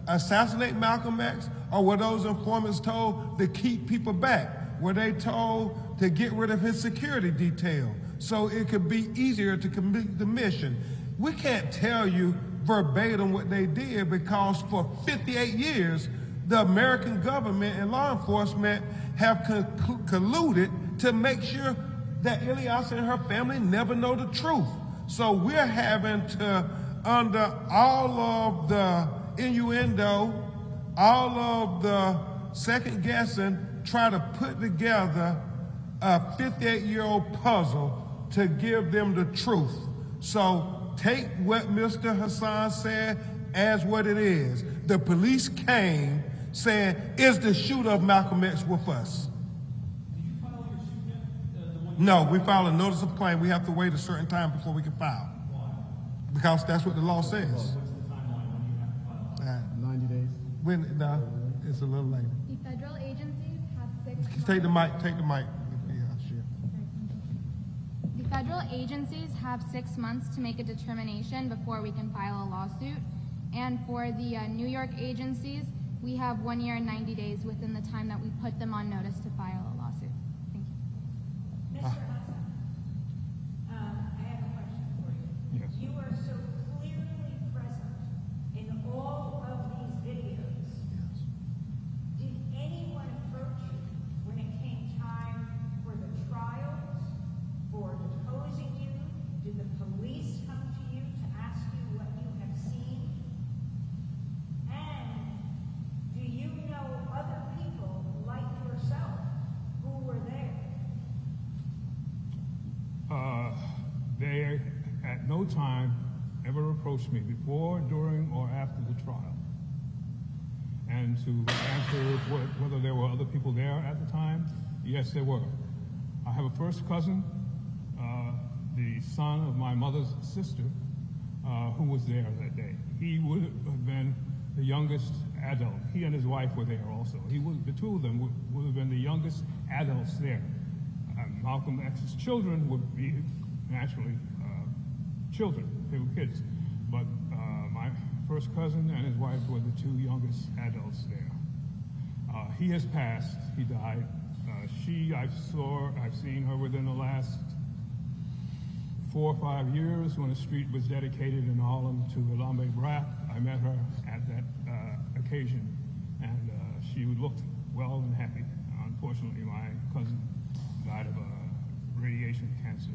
assassinate Malcolm X, or were those informants told to keep people back? Were they told to get rid of his security detail so it could be easier to complete the mission? We can't tell you verbatim what they did, because for 58 years, the American government and law enforcement have colluded to make sure that Ilyasah and her family never know the truth. So we're having to, under all of the innuendo, all of the second guessing, try to put together a 58-year-old puzzle to give them the truth. So take what Mr. Hassan said as what it is. The police came saying, is the shooter of Malcolm X with us?
Did you file your suit yet?
No, we filed a notice of claim. We have to wait a certain time before we can file.
Why?
Because that's what the law says.
What's the timeline when you have to file?
90 days.
No, it's a little later.
The federal agencies have 6 months.
Take the mic. Yeah, sure.
The federal agencies have 6 months to make a determination before we can file a lawsuit. And for the New York agencies, we have 1 year and 90 days within the time that we put them on notice to file a lawsuit. Thank you.
Mr. Hassan, I have a question for you.
Yes.
You are so clearly present in all
no time ever approached me before, during, or after the trial. And to answer whether there were other people there at the time, yes, there were. I have a first cousin, the son of my mother's sister, who was there that day. He would have been the youngest adult. He and his wife were there also. The two of them would have been the youngest adults there. Malcolm X's children would be naturally children. They were kids. But my first cousin and his wife were the two youngest adults there. He has passed. He died. I've seen her within the last 4 or 5 years when a street was dedicated in Harlem to Lambe Brack. I met her at that occasion, and she looked well and happy. Unfortunately, my cousin died of radiation cancer.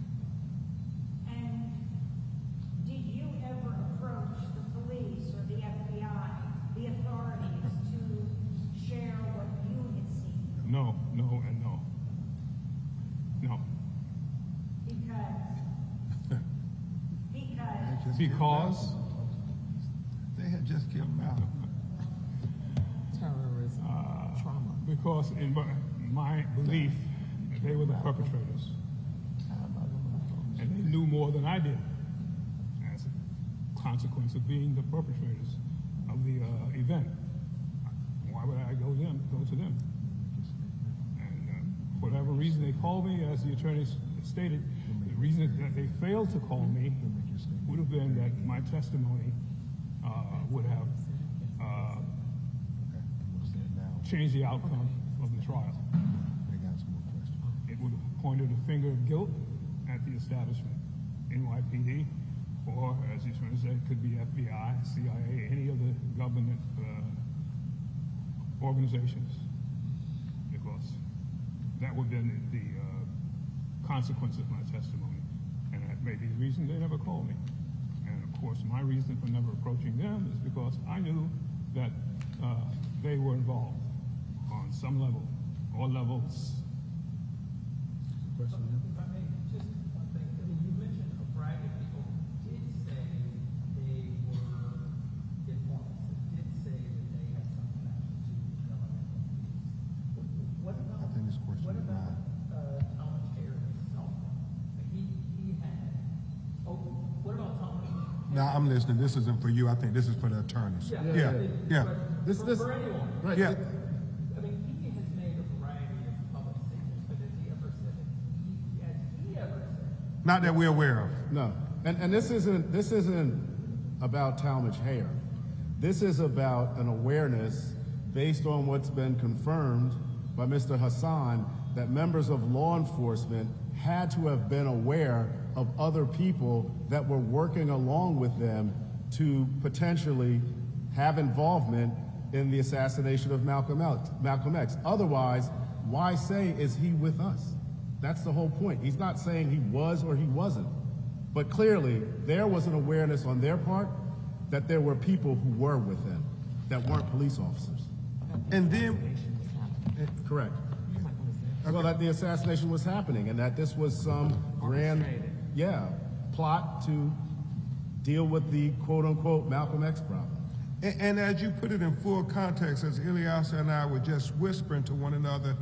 And did you ever approach the police or the FBI, the authorities, to share what you had seen?
No, no, and no. No. Because
they had just killed Malcolm.
Terrorism, trauma.
Because in my belief, they were the perpetrators. And they knew more than I did as a consequence of being the perpetrators of the event. Why would I go to them? And for whatever reason they called me, as the attorney stated, the reason that they failed to call me would have been that my testimony would have changed the outcome of the trial. It would have pointed a finger of guilt at the establishment, NYPD, or, as the attorney said, it could be FBI, CIA, any of the government organizations, because that would have been the consequence of my testimony. And that may be the reason they never called me. And of course, my reason for never approaching them is because I knew that they were involved on some level or levels.
If I may, just one thing. I mean, you mentioned a variety of people did say they were informants. Did say that they had some connection to government. What about?
I think this question
What
is
about
mine.
Thomas Hare himself? He had. Oh, what about Thomas?
Now I'm listening. This isn't for you. I think this is for the attorneys. Yeah.
But for anyone.
Right.
Yeah.
I mean, he has made a variety of public statements, but has he ever said that he ever said?
Not that we're aware of.
No, and this isn't about Talmadge Hare. This is about an awareness based on what's been confirmed by Mr. Hassan that members of law enforcement had to have been aware of other people that were working along with them to potentially have involvement in the assassination of Malcolm X. Otherwise, why say, is he with us? That's the whole point. He's not saying he was or he wasn't. But clearly, there was an awareness on their part that there were people who were with them that weren't police officers.
And then,
Correct. Well, that the assassination was happening and that this was some grand, plot to deal with the quote-unquote Malcolm X problem.
and as you put it in full context, as Ilyas and I were just whispering to one another,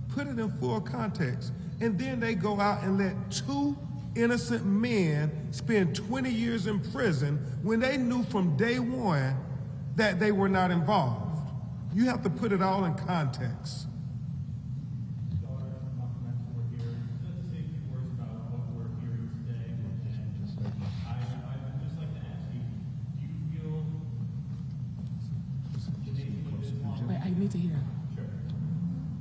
put it in full context. And then they go out and let 2 innocent men spend 20 years in prison when they knew from day one that they were not involved. You have to put it all in context.
I need to hear.
Sure.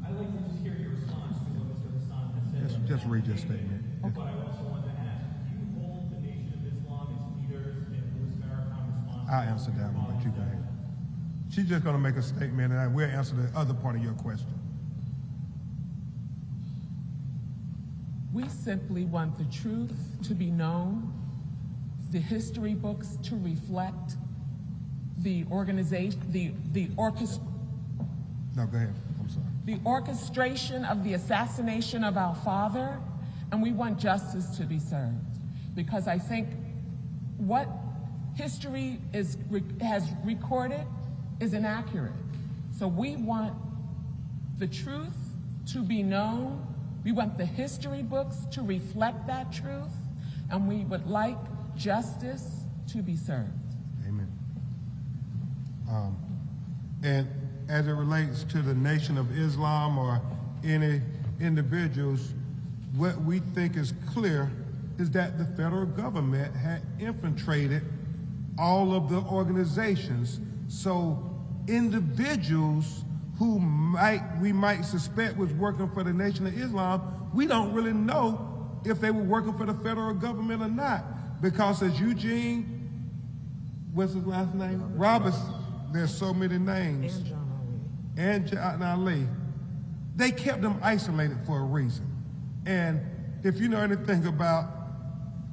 I'd like to just hear your response to what Mr. Hassan has said.
Just read your statement.
But I also want to ask, do you hold the Nation of Islam, its leaders, and Louis Farrakhan responsible?
I'll answer that one, but you go ahead. She's just going to make a statement, and we'll answer the other part of your question.
We simply want the truth to be known, the history books to reflect the organization,
No, go ahead. I'm sorry.
the orchestration of the assassination of our father, and we want justice to be served. Because I think what history has recorded is inaccurate. So we want the truth to be known. We want the history books to reflect that truth, and we would like justice to be served.
Amen. And as it relates to the Nation of Islam or any individuals, what we think is clear is that the federal government had infiltrated all of the organizations. So individuals who we might suspect was working for the Nation of Islam, we don't really know if they were working for the federal government or not. Because as Eugene, what's his last name? Roberts, there's so many names. And John Ali. They kept them isolated for a reason. And if you know anything about,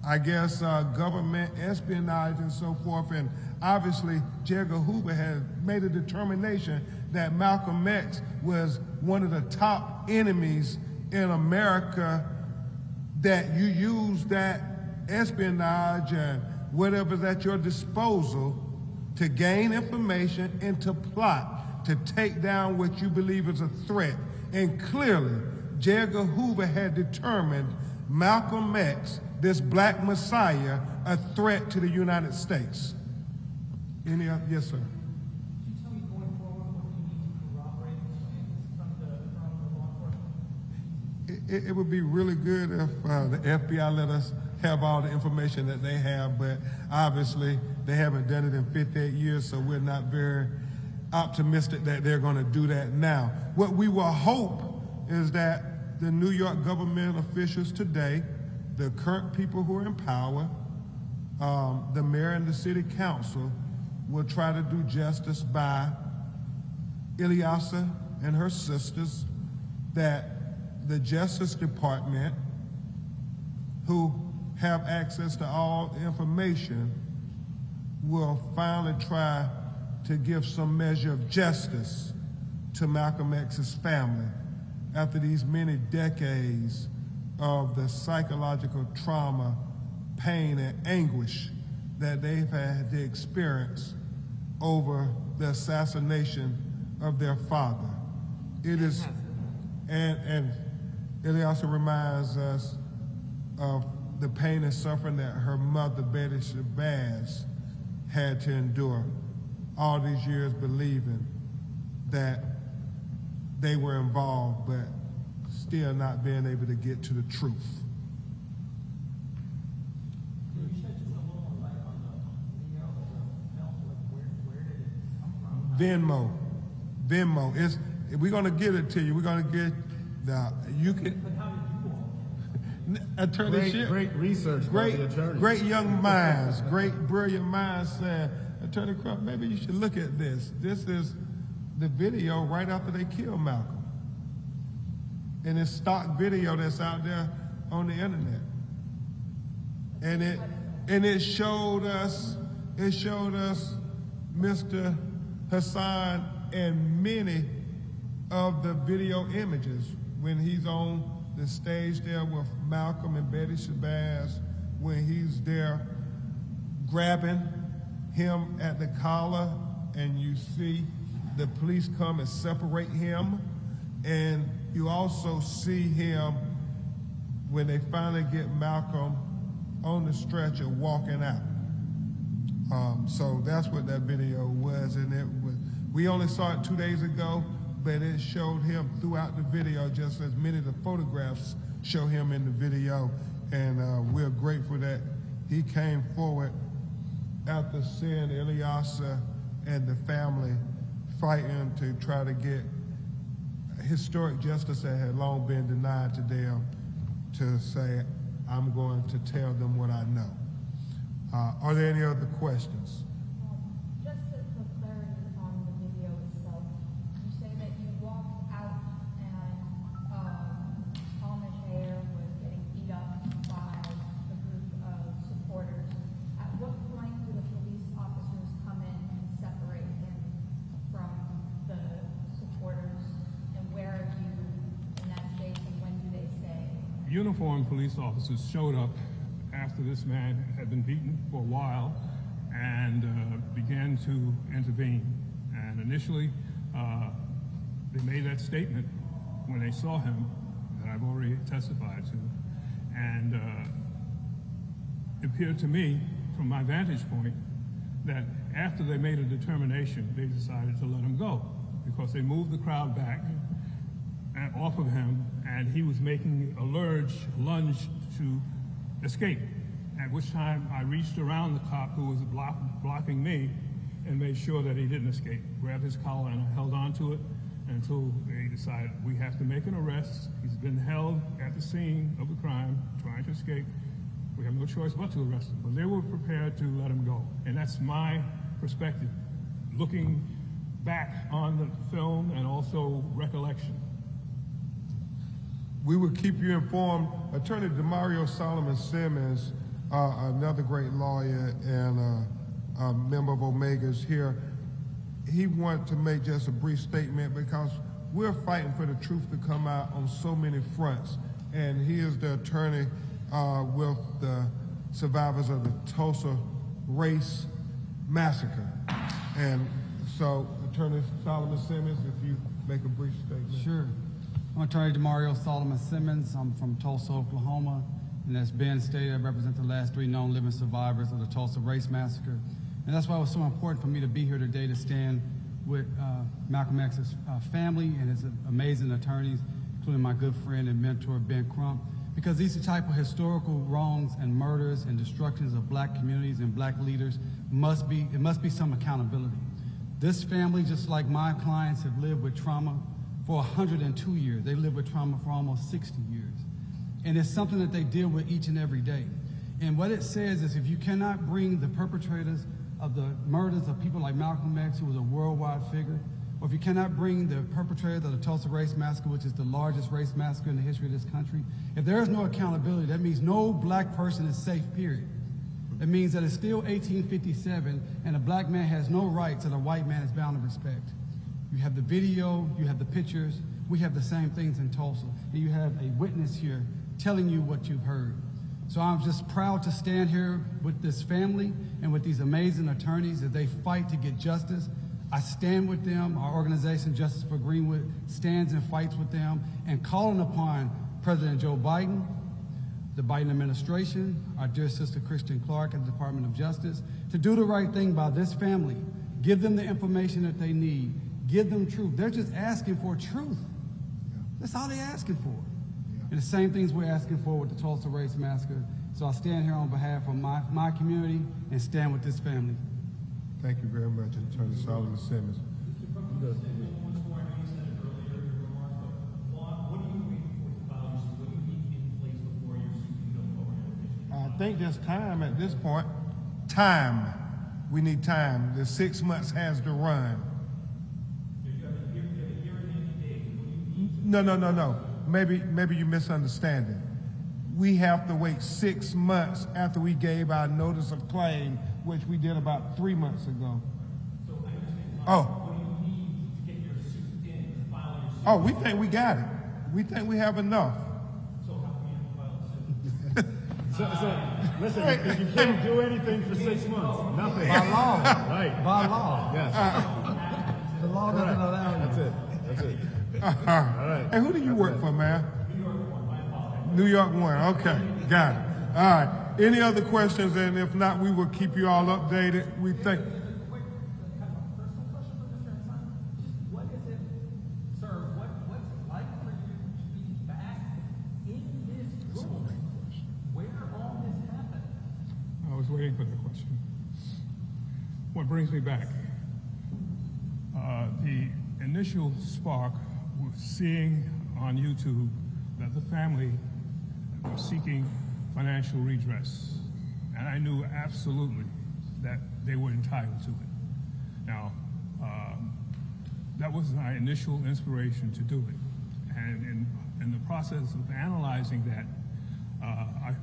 I guess, government espionage and so forth, and obviously J. Edgar Hoover had made a determination that Malcolm X was one of the top enemies in America, that you use that espionage and whatever's at your disposal to gain information and to plot to take down what you believe is a threat. And clearly, J. Edgar Hoover had determined Malcolm X, this black messiah, a threat to the United States. Any other? Yes, sir.
Can you tell me going forward what you need to corroborate these claims from the law enforcement?
It would be really good if the FBI let us have all the information that they have, but obviously they haven't done it in 58 years, so we're not very optimistic that they're going to do that now. What we will hope is that the New York government officials today, the current people who are in power, the mayor and the city council, will try to do justice by Ilyasa and her sisters, that the Justice Department, who have access to all information, will finally try to give some measure of justice to Malcolm X's family after these many decades of the psychological trauma, pain, and anguish that they've had to experience over the assassination of their father. It is, and it also reminds us of the pain and suffering that her mother, Betty Shabazz, had to endure all these years believing that they were involved, but still not being able to get to the truth.
Can you shed just a little more light on the video of the film? Like where did it come from?
Venmo. We're gonna get it to you. We're gonna get the you can.
But how did you all?
Attorney
Great research by the attorney.
Great young minds, great brilliant minds said, Attorney Crump, maybe you should look at this. This is the video right after they killed Malcolm. And it's stock video that's out there on the internet. And it showed us Mr. Hassan and many of the video images when he's on the stage there with Malcolm and Betty Shabazz, when he's there grabbing him at the collar, and you see the police come and separate him, and you also see him when they finally get Malcolm on the stretcher walking out. So that's what that video was, and we only saw it 2 days ago, but it showed him throughout the video, just as many of the photographs show him in the video, and we're grateful that he came forward after seeing Ilyasa and the family fighting to try to get historic justice that had long been denied to them, to say, I'm going to tell them what I know. Are there any other questions?
Just for clarity on the video itself, you say that you walked out and Amish Air was getting beat up by a group of supporters. At what point do the police officers come in and separate him from the supporters? And where are you in that space, and when do they say?
Uniformed police officers showed up after this man had been beaten for a while and began to intervene. And initially, they made that statement when they saw him that I've already testified to. And it appeared to me, from my vantage point, that after they made a determination, they decided to let him go because they moved the crowd back and off of him, and he was making a lunge to escape, at which time I reached around the cop who was blocking me and made sure that he didn't escape. Grabbed his collar and I held on to it until they decided we have to make an arrest. He's been held at the scene of the crime, trying to escape. We have no choice but to arrest him. But they were prepared to let him go. And that's my perspective, looking back on the film and also recollection.
We will keep you informed. Attorney DeMario Solomon Simmons, another great lawyer and a member of Omega's here. He wanted to make just a brief statement because we're fighting for the truth to come out on so many fronts. And he is the attorney with the survivors of the Tulsa race massacre. And so, Attorney Solomon Simmons, if you make a brief statement.
Sure. I'm Attorney DeMario Solomon Simmons. I'm from Tulsa, Oklahoma. And as Ben stated, I represent the last 3 known living survivors of the Tulsa race massacre. And that's why it was so important for me to be here today to stand with Malcolm X's family and his amazing attorneys, including my good friend and mentor, Ben Crump, because these are the type of historical wrongs and murders and destructions of black communities and black leaders must be some accountability. This family, just like my clients, have lived with trauma for 102 years. They lived with trauma for almost 60 years. And it's something that they deal with each and every day. And what it says is if you cannot bring the perpetrators of the murders of people like Malcolm X, who was a worldwide figure, or if you cannot bring the perpetrators of the Tulsa Race Massacre, which is the largest race massacre in the history of this country, if there is no accountability, that means no black person is safe, period. That means that it's still 1857 and a black man has no rights that a white man is bound to respect. You have the video, you have the pictures, we have the same things in Tulsa, and you have a witness here telling you what you've heard. So I'm just proud to stand here with this family and with these amazing attorneys as they fight to get justice. I stand with them. Our organization, Justice for Greenwood, stands and fights with them, and calling upon President Joe Biden, the Biden administration, our dear sister Kristen Clark at the Department of Justice, to do the right thing by this family. Give them the information that they need. Give them truth. They're just asking for truth. That's all they're asking for. And the same things we're asking for with the Tulsa Race Massacre. So I stand here on behalf of my community and stand with this family.
Thank you very much, Attorney Solomon Simmons. I think there's time at this point. Time. We need time. The 6 months has to run. No. Maybe you're misunderstanding. We have to wait 6 months after we gave our notice of claim, which we did about 3 months ago. What do you need to get your suit in to file your suit? We think we got it. We think we have enough.
So how come you haven't filed a suit?
So listen, if you can't do anything for 6 months, nothing.
By law.
Right.
By law.
Yes.
The law doesn't allow you.
That's it.
All right. Hey, who do you work for, man? New York 1. Okay, got it. All right. Any other questions? And if not, we will keep you all updated. We think.
Quick, kind of a personal question for Mr. Hassan. What is it, sir, what's it like for you to be back in this room where all this happened?
I was waiting for the question. What brings me back? The initial spark was seeing on YouTube that the family was seeking financial redress. And I knew absolutely that they were entitled to it. Now, that was my initial inspiration to do it. And in the process of analyzing that, I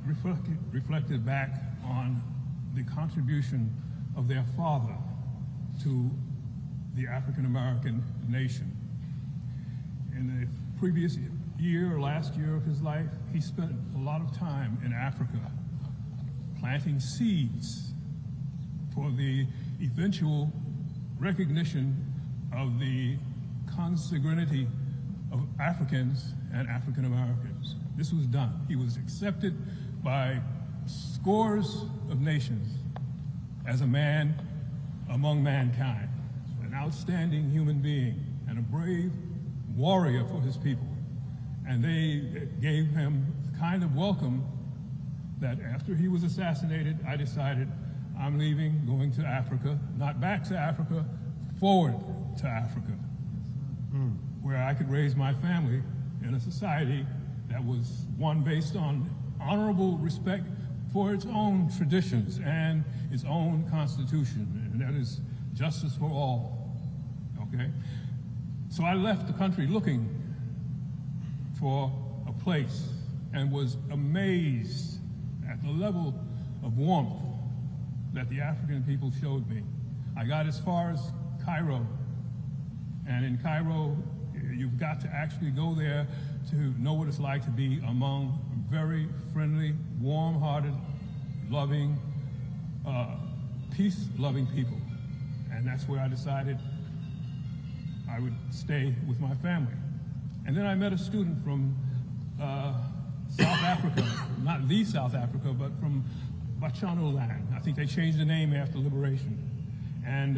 reflected back on the contribution of their father to the African American nation. In the previous year or last year of his life, he spent a lot of time in Africa planting seeds for the eventual recognition of the consanguinity of Africans and African Americans. This was done. He was accepted by scores of nations as a man among mankind, an outstanding human being and a brave warrior for his people. And they gave him the kind of welcome that after he was assassinated, I decided I'm leaving, going to Africa, not back to Africa, forward to Africa, where I could raise my family in a society that was one based on honorable respect for its own traditions and its own constitution, and that is justice for all, okay? So I left the country looking for a place and was amazed at the level of warmth that the African people showed me. I got as far as Cairo, and in Cairo, you've got to actually go there to know what it's like to be among very friendly, warm-hearted, loving, peace-loving people. And that's where I decided I would stay with my family. And then I met a student from South Africa, not the South Africa, but from Bechuanaland. I think they changed the name after liberation. And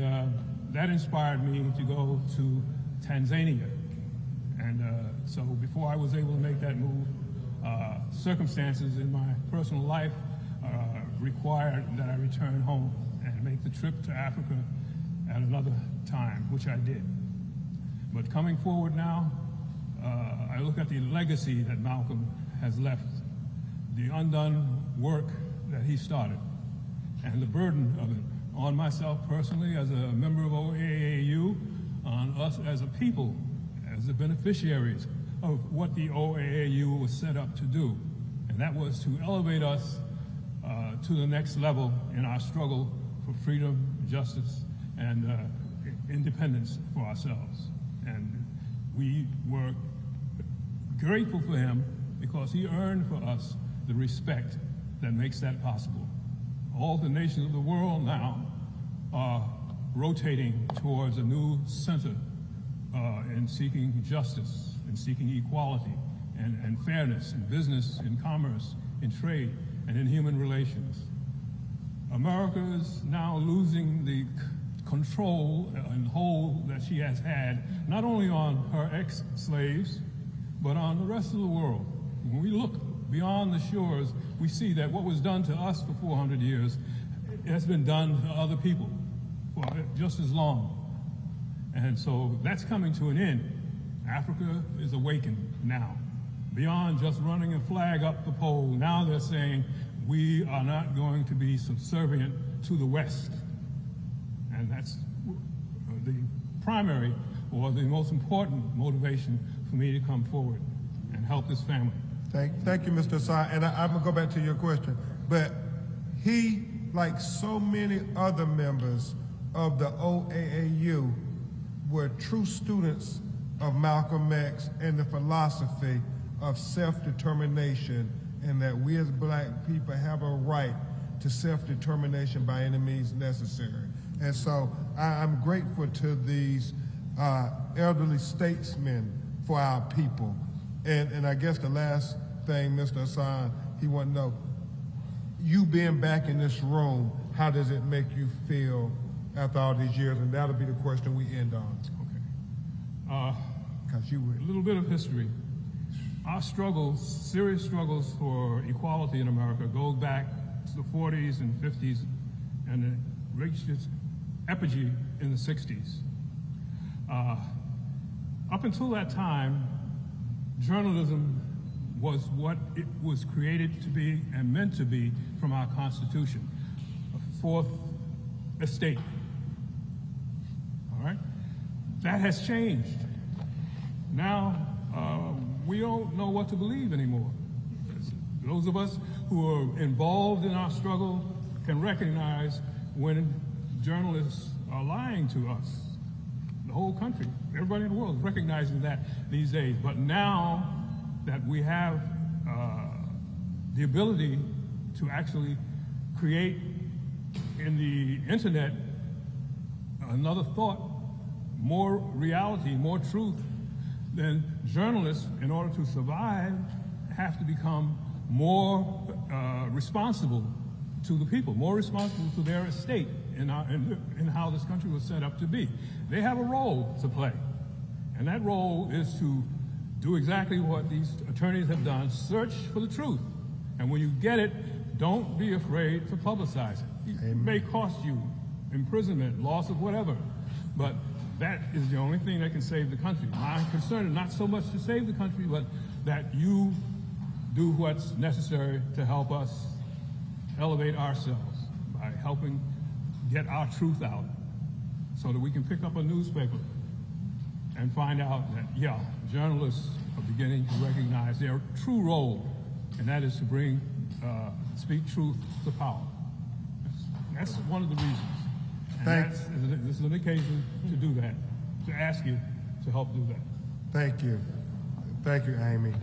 that inspired me to go to Tanzania. And so before I was able to make that move, circumstances in my personal life required that I return home and make the trip to Africa at another time, which I did. But coming forward now, I look at the legacy that Malcolm has left, the undone work that he started, and the burden of it on myself personally as a member of OAAU, on us as a people, as the beneficiaries of what the OAAU was set up to do. And that was to elevate us to the next level in our struggle for freedom, justice, and independence for ourselves. And we were grateful for him because he earned for us the respect that makes that possible. All the nations of the world now are rotating towards a new center in seeking justice, in seeking equality and fairness in business, in commerce, in trade, and in human relations. America is now losing the control and hold that she has had, not only on her ex-slaves, but on the rest of the world. When we look beyond the shores, we see that what was done to us for 400 years has been done to other people for just as long. And so that's coming to an end. Africa is awakened now. Beyond just running a flag up the pole, now they're saying, we are not going to be subservient to the West. And that's the primary or the most important motivation for me to come forward and help this family.
Thank you, Mr. Assad. And I'm gonna go back to your question. But he, like so many other members of the OAAU, were true students of Malcolm X and the philosophy of self-determination, and that we as black people have a right to self-determination by any means necessary. And so I'm grateful to these elderly statesmen for our people. And I guess the last thing, Mr. Assad, he want to know, you being back in this room, how does it make you feel after all these years? And that'll be the question we end on.
Okay. A little bit of history. Our struggles, serious struggles for equality in America, go back to the 40s and 50s, and it reached its apogee in the 60s. Up until that time, journalism was what it was created to be and meant to be from our Constitution, a fourth estate. All right? That has changed. Now, we don't know what to believe anymore. Those of us who are involved in our struggle can recognize when journalists are lying to us. The whole country, everybody in the world is recognizing that these days. But now that we have the ability to actually create in the internet another thought, more reality, more truth, then journalists, in order to survive, have to become more responsible to the people, more responsible to their estate in how this country was set up to be. They have a role to play, and that role is to do exactly what these attorneys have done, search for the truth. And when you get it, don't be afraid to publicize it. It may cost you imprisonment, loss of whatever, but that is the only thing that can save the country. My concern is not so much to save the country, but that you do what's necessary to help us elevate ourselves by helping get our truth out so that we can pick up a newspaper and find out that, yeah, journalists are beginning to recognize their true role, and that is to speak truth to power. That's one of the reasons. And this is an occasion to do that, to ask you to help do that.
Thank you. Thank you, Amy.